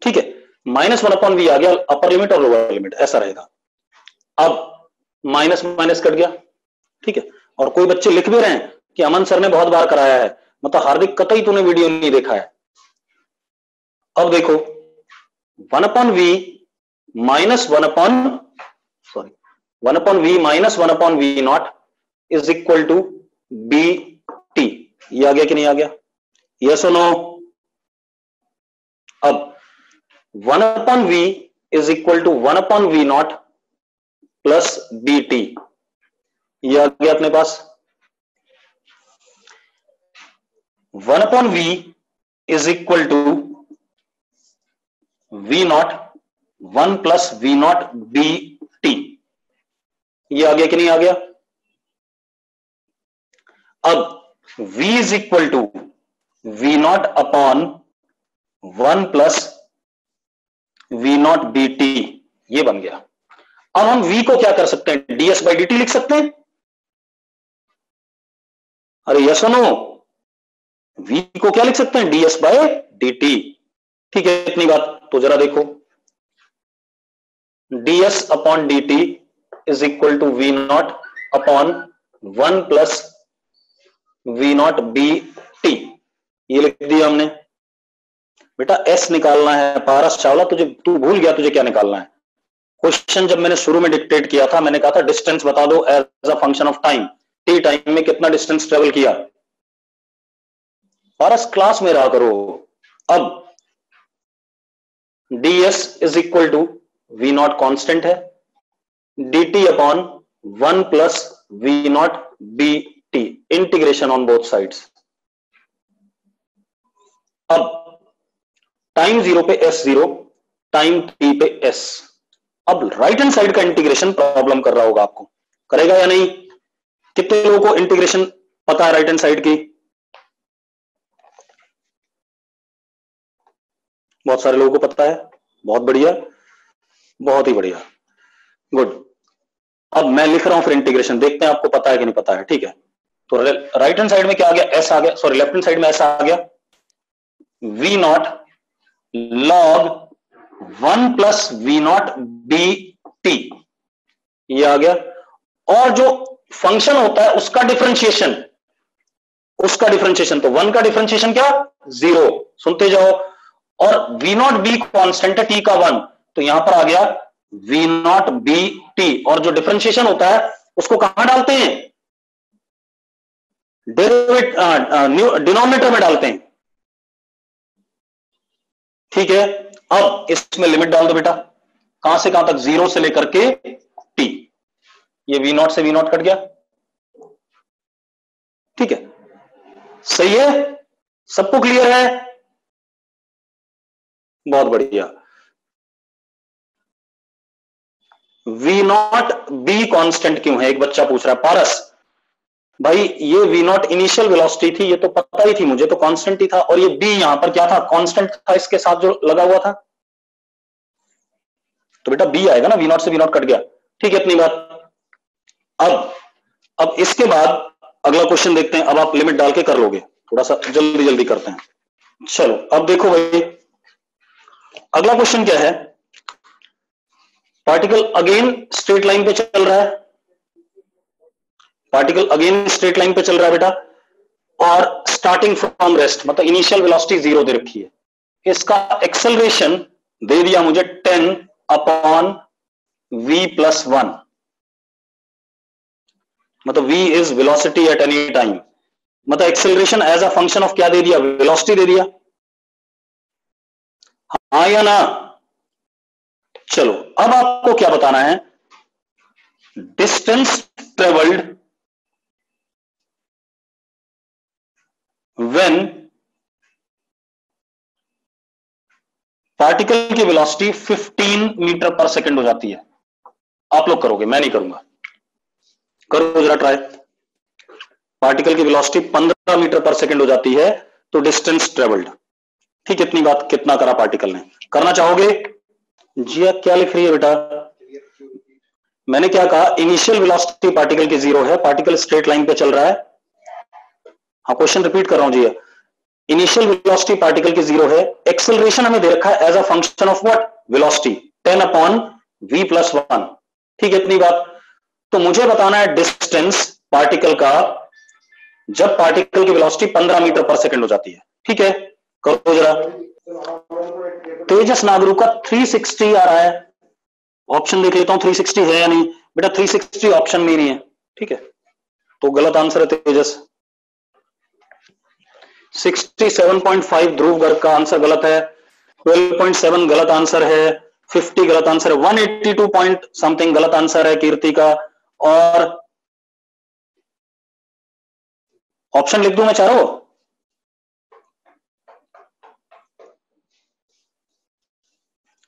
ठीक है। -1 अपॉन v आ गया, अपर लिमिट और लोअर लिमिट ऐसा रहेगा। अब माइनस माइनस कट गया, ठीक है। और कोई बच्चे लिख भी रहे हैं कि अमन सर ने बहुत बार कराया है, मतलब हार्दिक कतई तूने वीडियो नहीं देखा है। अब देखो 1 upon v -1 upon sorry 1 upon v -1 upon v not is equal to b t. ये आ गया कि नहीं आ गया, यस और नो? अब 1 upon v is equal to 1 upon v not plus b t, ये आ गया अपने पास। 1 upon v is equal to v not 1 plus v not b t, ये आ गया कि नहीं आ गया? अब v is equal to v not upon 1 plus v not b t, ये बन गया। अब हम v को क्या कर सकते हैं, ds बाई dt लिख सकते हैं? अरे यस और नो? v को क्या लिख सकते हैं, ds बाई dt, ठीक है। इतनी बात तो जरा देखो, ds upon dt is equal to v not upon 1 plus v not b t, ये लिख दिया हमने। बेटा एस निकालना है पारस चावला, तू भूल गया तुझे क्या निकालना है। क्वेश्चन जब मैंने शुरू में डिक्टेट किया था, मैंने कहा था डिस्टेंस बता दो as a function of time, t time में कितना डिस्टेंस ट्रेवल किया। पारस क्लास में रहा करो। अब ds is equal to v not constant है, dt upon 1 plus v not b t, integration on both sides. अब टाइम 0 पे s 0, टाइम t पे s। अब राइट हैंड साइड का इंटीग्रेशन प्रॉब्लम कर रहा होगा आपको, करेगा या नहीं? कितने लोगों को इंटीग्रेशन पता है राइट हैंड साइड की? बहुत सारे लोगों को पता है, बहुत बढ़िया, बहुत ही बढ़िया, गुड। अब मैं लिख रहा हूं फिर इंटीग्रेशन, देखते हैं आपको पता है कि नहीं पता है। ठीक है, तो राइट हैंड साइड में क्या आ गया? एस आ गया, सॉरी लेफ्ट हैंड साइड में एस आ गया, v not log 1 plus v not b t, ये आ गया। और जो फंक्शन होता है उसका डिफरेंशिएशन, तो 1 का डिफरेंशिएशन क्या? 0, सुनते जाओ। और वी नॉट बी कॉन्स्टेंट है टी का 1, तो यहां पर आ गया वी नॉट बी टी। और जो डिफरेंशिएशन होता है उसको कहां डालते हैं? डिनोमिनेटर में डालते हैं। ठीक है, अब इसमें लिमिट डाल दो बेटा, कहां से कहां तक? 0 से लेकर के टी। ये वी नॉट से वी नॉट कट गया। ठीक है, सही है, सबको क्लियर है? बहुत बढ़िया। वी नॉट बी कांस्टेंट क्यों है? एक बच्चा पूछ रहा है, पारस भाई ये वी नॉट इनिशियल वेलोसिटी थी, ये तो पता ही थी मुझे, तो कांस्टेंट ही था। और ये बी यहां पर क्या था? कांस्टेंट था इसके साथ जो लगा हुआ था, तो बेटा बी आएगा ना, वी नॉट से वी नॉट कट गया। ठीक है, इतनी बात। अब इसके बाद अगला क्वेश्चन देखते हैं। अब आप लिमिट डाल के कर लोगे, थोड़ा सा जल्दी जल्दी करते हैं। चलो अब देखो भाई, अगला क्वेश्चन क्या है? पार्टिकल अगेन स्ट्रेट लाइन पे चल रहा है, पार्टिकल अगेन स्ट्रेट लाइन पे चल रहा है बेटा, और स्टार्टिंग फ्रॉम रेस्ट, मतलब इनिशियल वेलोसिटी 0 दे रखी है। इसका एक्सेलरेशन दे दिया मुझे 10 अपॉन v प्लस 1, मतलब v is velocity at any time, मतलब acceleration as a function of क्या दे दिया? वेलोसिटी दे दिया, हाँ या ना? चलो अब आपको क्या बताना है? डिस्टेंस ट्रेवल्ड व्हेन पार्टिकल की वेलोसिटी 15 मीटर पर सेकंड हो जाती है। आप लोग करोगे, मैं नहीं करूंगा, करो जरा ट्राई। पार्टिकल की वेलोसिटी 15 मीटर पर सेकंड हो जाती है, तो डिस्टेंस ट्रेवल्ड। ठीक, इतनी बात कितना करा पार्टिकल ने? करना चाहोगे? जिया क्या लिख रही है बेटा? मैंने क्या कहा? इनिशियल वेलोसिटी पार्टिकल की 0 है, पार्टिकल स्ट्रेट लाइन पे चल रहा है। हाँ, क्वेश्चन रिपीट कर रहा हूं जिया, इनिशियल वेलोसिटी पार्टिकल की 0 है, एक्सेलरेशन हमें दे रखा है as a function of what? Velocity, 10 upon v plus 1। ठीक है, इतनी बात। तो मुझे बताना है डिस्टेंस पार्टिकल का जब पार्टिकल की वेलोसिटी 15 मीटर पर सेकंड हो जाती है। ठीक है, करो जरा। तेजस नागरू का 360 आ रहा है, ऑप्शन देख लेता हूं 360 है या नहीं। बेटा 360 ऑप्शन में नहीं है, ठीक है, तो गलत आंसर है तेजस। 67.5 ध्रुव गर्ग का आंसर गलत है, 12.7 गलत आंसर है, 50 गलत आंसर है, 182 पॉइंट समथिंग गलत आंसर है कीर्ति का। और ऑप्शन लिख दूं मैं चारों?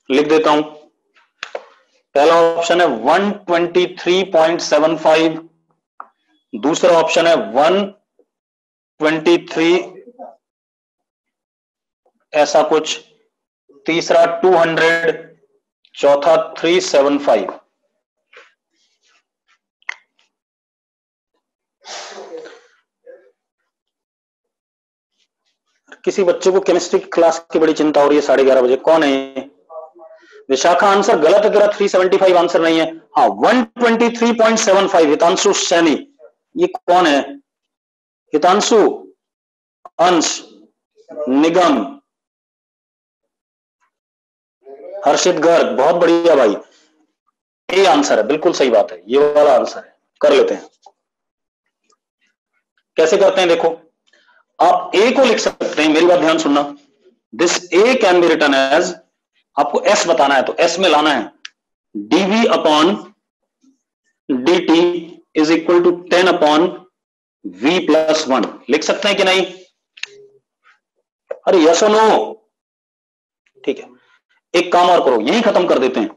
लिख देता हूं। पहला ऑप्शन है 123.75, दूसरा ऑप्शन है 123 ऐसा कुछ, तीसरा 200, चौथा 375। किसी बच्चे को केमिस्ट्री की क्लास की बड़ी चिंता हो रही है 11:30 बजे, कौन है? विशाखा आंसर गलत है तेरा, 375 आंसर नहीं है। हाँ 123.75 हितांशु सैनी, ये कौन है? हितांशु, अंश, निगम, हर्षित गर्ग, बहुत बढ़िया भाई, ए आंसर है, बिल्कुल सही बात है, ये वाला आंसर है। कर लेते हैं, कैसे करते हैं देखो, आप ए को लिख सकते हैं, मेरी बात ध्यान सुनना, this a can be written as, आपको एस बताना है तो एस में लाना है dv upon dt is equal to 10 upon v plus 1, लिख सकते हैं कि नहीं? अरे यस और नो? ठीक है, एक काम और करो, यही खत्म कर देते हैं,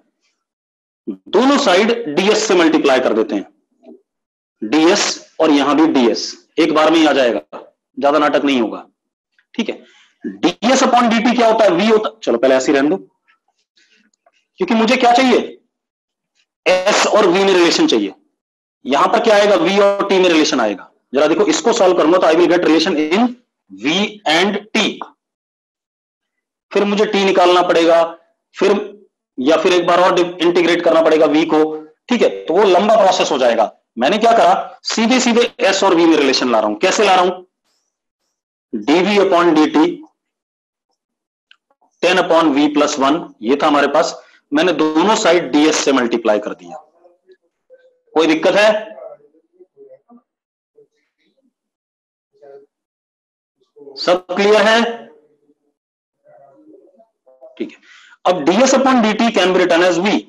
दोनों साइड ds से मल्टीप्लाई कर देते हैं, ds और यहां भी ds, एक बार में ही आ जाएगा, ज्यादा नाटक नहीं होगा। ठीक है, ds अपॉन dt क्या होता है? v होता, चलो पहले ऐसे ही रहने दो, क्योंकि मुझे क्या चाहिए, s और v में रिलेशन चाहिए। यहां पर क्या आएगा, v और t में रिलेशन आएगा। जरा देखो, इसको सॉल्व करूंगा तो I will get relation in v and t, फिर मुझे t निकालना पड़ेगा, फिर या फिर एक बार और इंटीग्रेट करना पड़ेगा v को। ठीक है, तो वो लंबा प्रोसेस हो जाएगा। मैंने क्या करा, सीधे सीधे s और v में रिलेशन ला रहा हूं। कैसे ला रहा हूं, dv upon dt 10 upon v plus 1, ये था हमारे पास, मैंने दोनों साइड ds से मल्टीप्लाई कर दिया। कोई दिक्कत है? सब क्लियर है? ठीक है, अब ds upon dt can be written as v,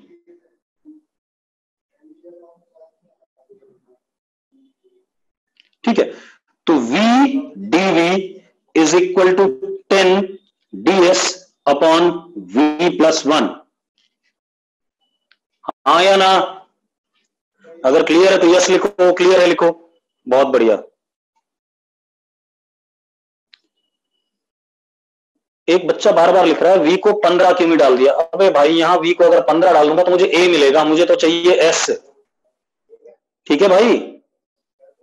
ठीक है, तो v dv is equal to 10 ds upon v plus 1, हाँ या ना? अगर क्लियर है तो यस लिखो, क्लियर है लिखो, बहुत बढ़िया। एक बच्चा बार बार लिख रहा है v को 15 क्यों नहीं डाल दिया? अबे भाई, यहां v को अगर 15 डाल दूंगा तो मुझे a मिलेगा, मुझे तो चाहिए s। ठीक है भाई,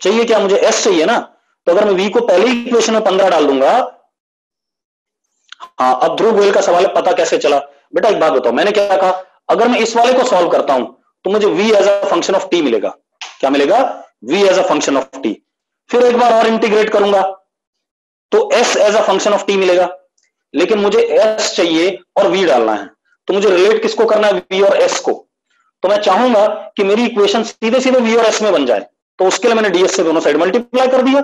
चाहिए क्या, मुझे s चाहिए ना। तो अगर मैं v को पहले ही इक्वेशन में 15 डाल दूंगा, हाँ, अब ध्रुव गोयल का सवाल है, पता कैसे चला? बेटा एक बात बताओ, मैंने क्या कहा, अगर मैं इस वाले को सॉल्व करता हूं तो मुझे v as a function of t मिलेगा। क्या मिलेगा? v as a function of t। फिर एक बार और इंटीग्रेट करूंगा तो s as a function of t मिलेगा, लेकिन मुझे s चाहिए और v डालना है, तो मुझे रिलेट किसको करना है, v और s को। तो मैं चाहूंगा कि मेरी इक्वेशन सीधे सीधे v और s में बन जाए, तो उसके लिए मैंने ds से दोनों साइड मल्टीप्लाई कर दिया।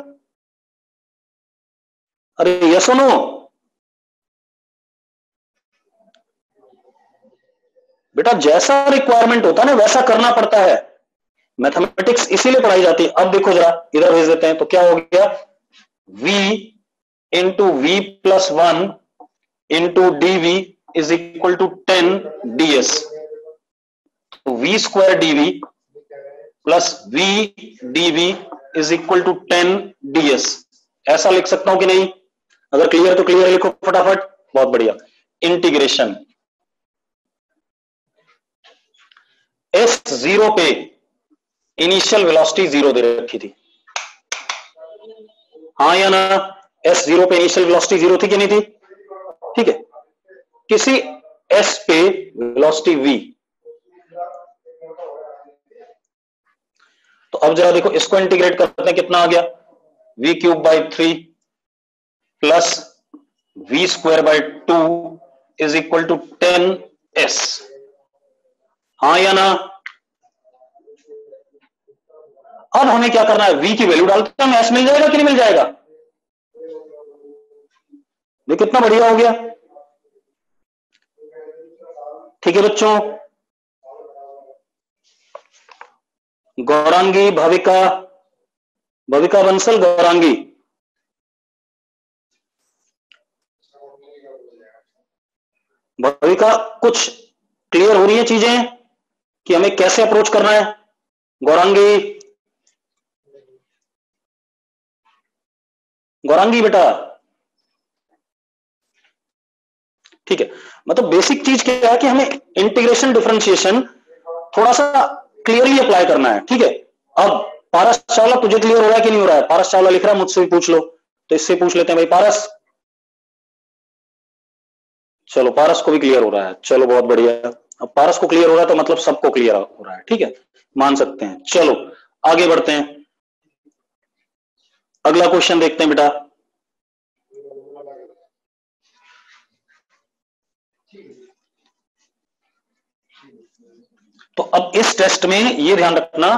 अरे यस और नो? बेटा जैसा रिक्वायरमेंट होता है ना वैसा करना पड़ता है, मैथमेटिक्स इसीलिए पढ़ाई जाती है। अब देखो जरा, इधर भेज देते हैं, तो क्या हो गया, v into v plus 1 into d v is equal to 10 ds, तो v स्क्वायर dv plus v dv is equal to 10 ds, ऐसा लिख सकता हूं कि नहीं? अगर क्लियर तो क्लियर लिखो फटाफट, बहुत बढ़िया। इंटीग्रेशन s0 पे इनिशियल वेलोसिटी 0 दे रखी थी, हाँ या ना? s0 पे इनिशियल वेलोसिटी 0 थी कि नहीं थी? ठीक है, किसी s पे वेलोसिटी v, तो अब जरा देखो, इसको इंटीग्रेट करते हैं, कितना आ गया, v cube by 3 plus v square by 2 is equal to 10s, हाँ या ना? अब हमें क्या करना है, v की वैल्यू डालते हैं, हमें s मिल जाएगा कि नहीं मिल जाएगा? ये कितना बढ़िया हो गया। ठीक है बच्चों, गौरांगी, भविका, भविका बंसल, गौरांगी, भविका, कुछ क्लियर हो रही है चीजें कि हमें कैसे अप्रोच करना है? गौरांगी, गौरांगी बेटा, ठीक है, मतलब बेसिक चीज क्या है कि हमें इंटीग्रेशन डिफरेंशिएशन थोड़ा सा क्लियरली अप्लाई करना है। ठीक है, अब पारस चावला, तुझे क्लियर हो रहा है कि नहीं हो रहा है? पारस चावला लिख रहा है, मुझसे भी पूछ लो, तो इससे पूछ लेते हैं भाई, पारस, चलो पारस को भी क्लियर हो रहा है, चलो बहुत बढ़िया। अब पारस को क्लियर हो रहा है तो मतलब सबको क्लियर हो रहा है, ठीक है, मान सकते हैं। चलो आगे बढ़ते हैं, अगला क्वेश्चन देखते हैं बेटा। तो अब इस टेस्ट में ये ध्यान रखना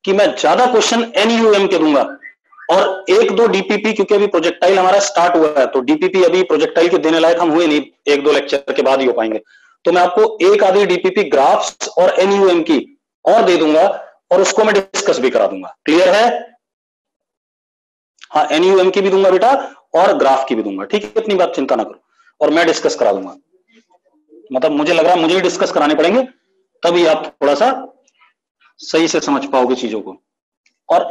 कि मैं ज्यादा क्वेश्चन एनयूएम के दूंगा और एक दो डीपीपी, क्योंकि अभी प्रोजेक्टाइल हमारा स्टार्ट हुआ है तो डीपीपी अभी प्रोजेक्टाइल के देने लायक हम हुए नहीं, एक दो लेक्चर के बाद ही हो पाएंगे। तो मैं आपको एक आधी डीपीपी ग्राफ्स और एनयूएम की और दे दूंगा और उसको मैं डिस्कस भी करा दूंगा। क्लियर है? हाँ, एनयूएम की भी दूंगा बेटा और ग्राफ की भी दूंगा, ठीक है? इतनी बात चिंता ना करो, और मैं डिस्कस करा दूंगा। मतलब मुझे लग रहा है मुझे ही डिस्कस कराने पड़ेंगे, तभी आप थोड़ा सा सही से समझ पाओगे चीजों को। और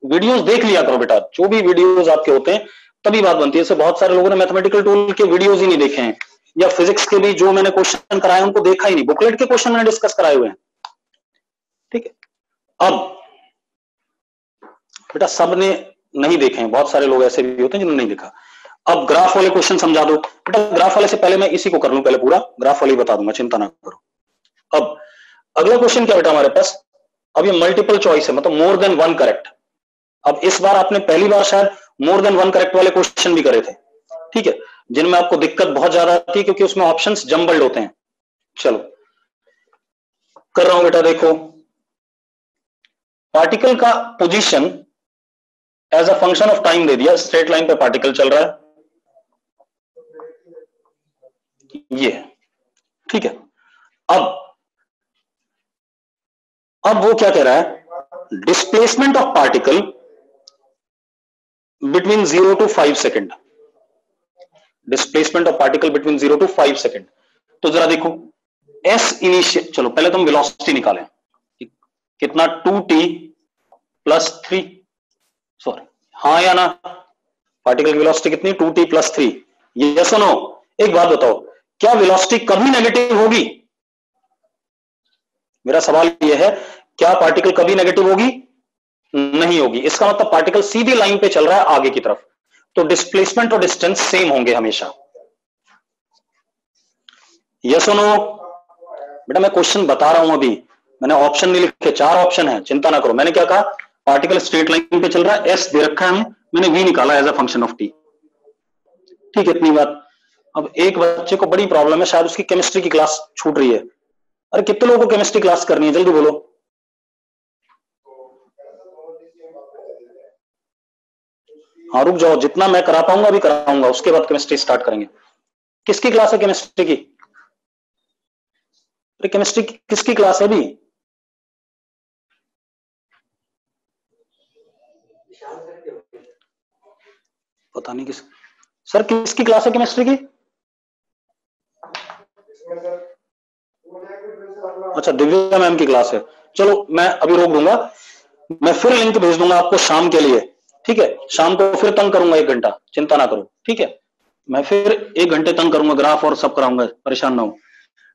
वीडियोस देख लिया करो बेटा, जो भी वीडियोस आपके होते हैं तभी बात बनती है। जैसे बहुत सारे लोगों ने मैथमेटिकल टूल के वीडियोस ही नहीं देखे हैं, या फिजिक्स के भी जो मैंने क्वेश्चन कराए उनको देखा ही नहीं, बुकलेट के क्वेश्चन मैंने डिस्कस कराए हुए हैं, ठीक है? अब बेटा सबने नहीं देखे हैं, बहुत सारे लोग ऐसे भी होते हैं जिन्होंने नहीं देखा। अब ग्राफ वाले क्वेश्चन समझा दो बेटा। ग्राफ वाले से पहले मैं इसी को कर लूं, पहले पूरा ग्राफ वाले बता दूंगा, चिंता ना करो। अब अगला क्वेश्चन क्या बेटा हमारे पास, अब ये मल्टीपल चॉइस है, मतलब मोर देन वन करेक्ट। अब इस बार आपने पहली बार शायद मोर देन वन करेक्ट वाले क्वेश्चन भी करे थे, ठीक है, जिनमें आपको दिक्कत बहुत ज्यादा आती है क्योंकि उसमें ऑप्शंस जम्बल्ड होते हैं। चलो कर रहा हूं बेटा, देखो पार्टिकल का position as a function of time दे दिया, स्ट्रेट लाइन पे पार्टिकल चल रहा है, ये ठीक है। अब वो क्या कह रहा है, displacement of particle between 0 to 5 second, displacement of particle between 0 to 5 second. तो जरा देखो एस इनिशियल, चलो पहले तुम वेलोसिटी निकालें, कितना 2t प्लस 3, सॉरी हाँ या ना, पार्टिकल की वेलोसिटी कितनी 2t प्लस 3, ये सुनो। एक बात बताओ, क्या वेलोसिटी कभी नेगेटिव होगी? मेरा सवाल यह है, क्या पार्टिकल कभी नेगेटिव होगी? नहीं होगी। इसका मतलब पार्टिकल सीधी लाइन पे चल रहा है आगे की तरफ, तो डिस्प्लेसमेंट और डिस्टेंस सेम होंगे हमेशा। यस और नो? बेटा मैं क्वेश्चन बता रहा हूं, अभी मैंने ऑप्शन नहीं लिखे, 4 ऑप्शन है, चिंता ना करो। मैंने क्या कहा, पार्टिकल स्ट्रेट लाइन पे चल रहा है, एस दे रखा है हमें, मैंने वी निकाला as a function of t, ठीक है, इतनी बात। अब एक बच्चे को बड़ी प्रॉब्लम है, शायद उसकी केमिस्ट्री की क्लास छूट रही है। अरे कितने लोगों को केमिस्ट्री क्लास करनी है, जल्दी बोलो। हाँ रुक जाओ, जितना मैं करा पाऊंगा अभी कराऊंगा, उसके बाद केमिस्ट्री स्टार्ट करेंगे। किसकी क्लास है केमिस्ट्री की? अरे केमिस्ट्री की किसकी क्लास है अभी? पता नहीं किस सर, किसकी क्लास है केमिस्ट्री की? अच्छा दिव्या मैम की क्लास है। चलो मैं अभी रोक दूंगा, मैं फिर लिंक भेज दूंगा आपको शाम के लिए, ठीक है? शाम को फिर तंग करूंगा 1 घंटा, चिंता ना करो, ठीक है? मैं फिर 1 घंटे तंग करूंगा, ग्राफ और सब कराऊंगा, परेशान ना हो,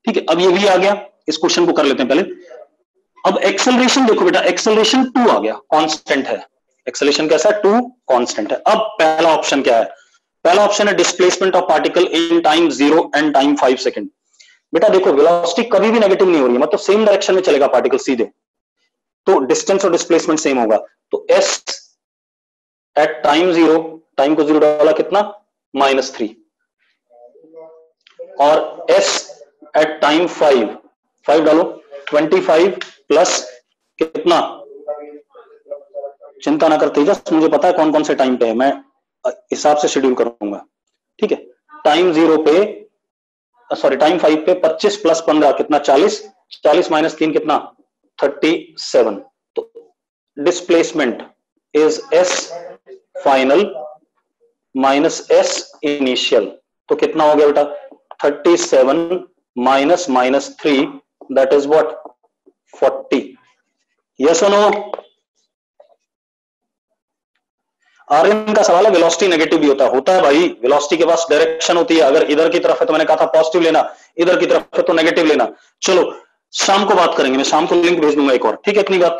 ठीक है? अब ये भी आ गया, इस क्वेश्चन को कर लेते हैं पहले। अब एक्सेलरेशन देखो बेटा, एक्सेलरेशन 2 आ गया, कांस्टेंट है। एक्सेलरेशन कैसा है? 2 कांस्टेंट है। अब पहला ऑप्शन क्या है? पहला ऑप्शन है displacement of particle in time 0 and time 5 second. बेटा देखो वेलोसिटी कभी भी नेगेटिव नहीं हो रही है, मतलब सेम डायरेक्शन में चलेगा पार्टिकल सीधे, तो डिस्टेंस और डिस्प्लेसमेंट सेम होगा। तो एस एट टाइम 0, टाइम को 0 डाला कितना -3, और एस एट टाइम 5 डालो 25 प्लस कितना, चिंता ना करते, जस्ट मुझे पता है कौन कौन से टाइम पे है, मैं हिसाब से शेड्यूल करूंगा, ठीक है? टाइम 0 पे, सॉरी टाइम 5 पे 25 प्लस 15 कितना 40, 40 माइनस 3 कितना 37। तो displacement is S final minus S initial, तो कितना हो गया बेटा 37 minus -3, that is what 40। Yes और नो? आर्यन का सवाल है वेलोसिटी नेगेटिव भी होता है भाई, वेलोसिटी के पास डायरेक्शन होती है, अगर इधर की तरफ है तो मैंने कहा था पॉजिटिव लेना, इधर की तरफ है तो नेगेटिव लेना। चलो शाम को बात करेंगे, मैं शाम को लिंक भेज दूंगा एक और, ठीक है? इतनी बात।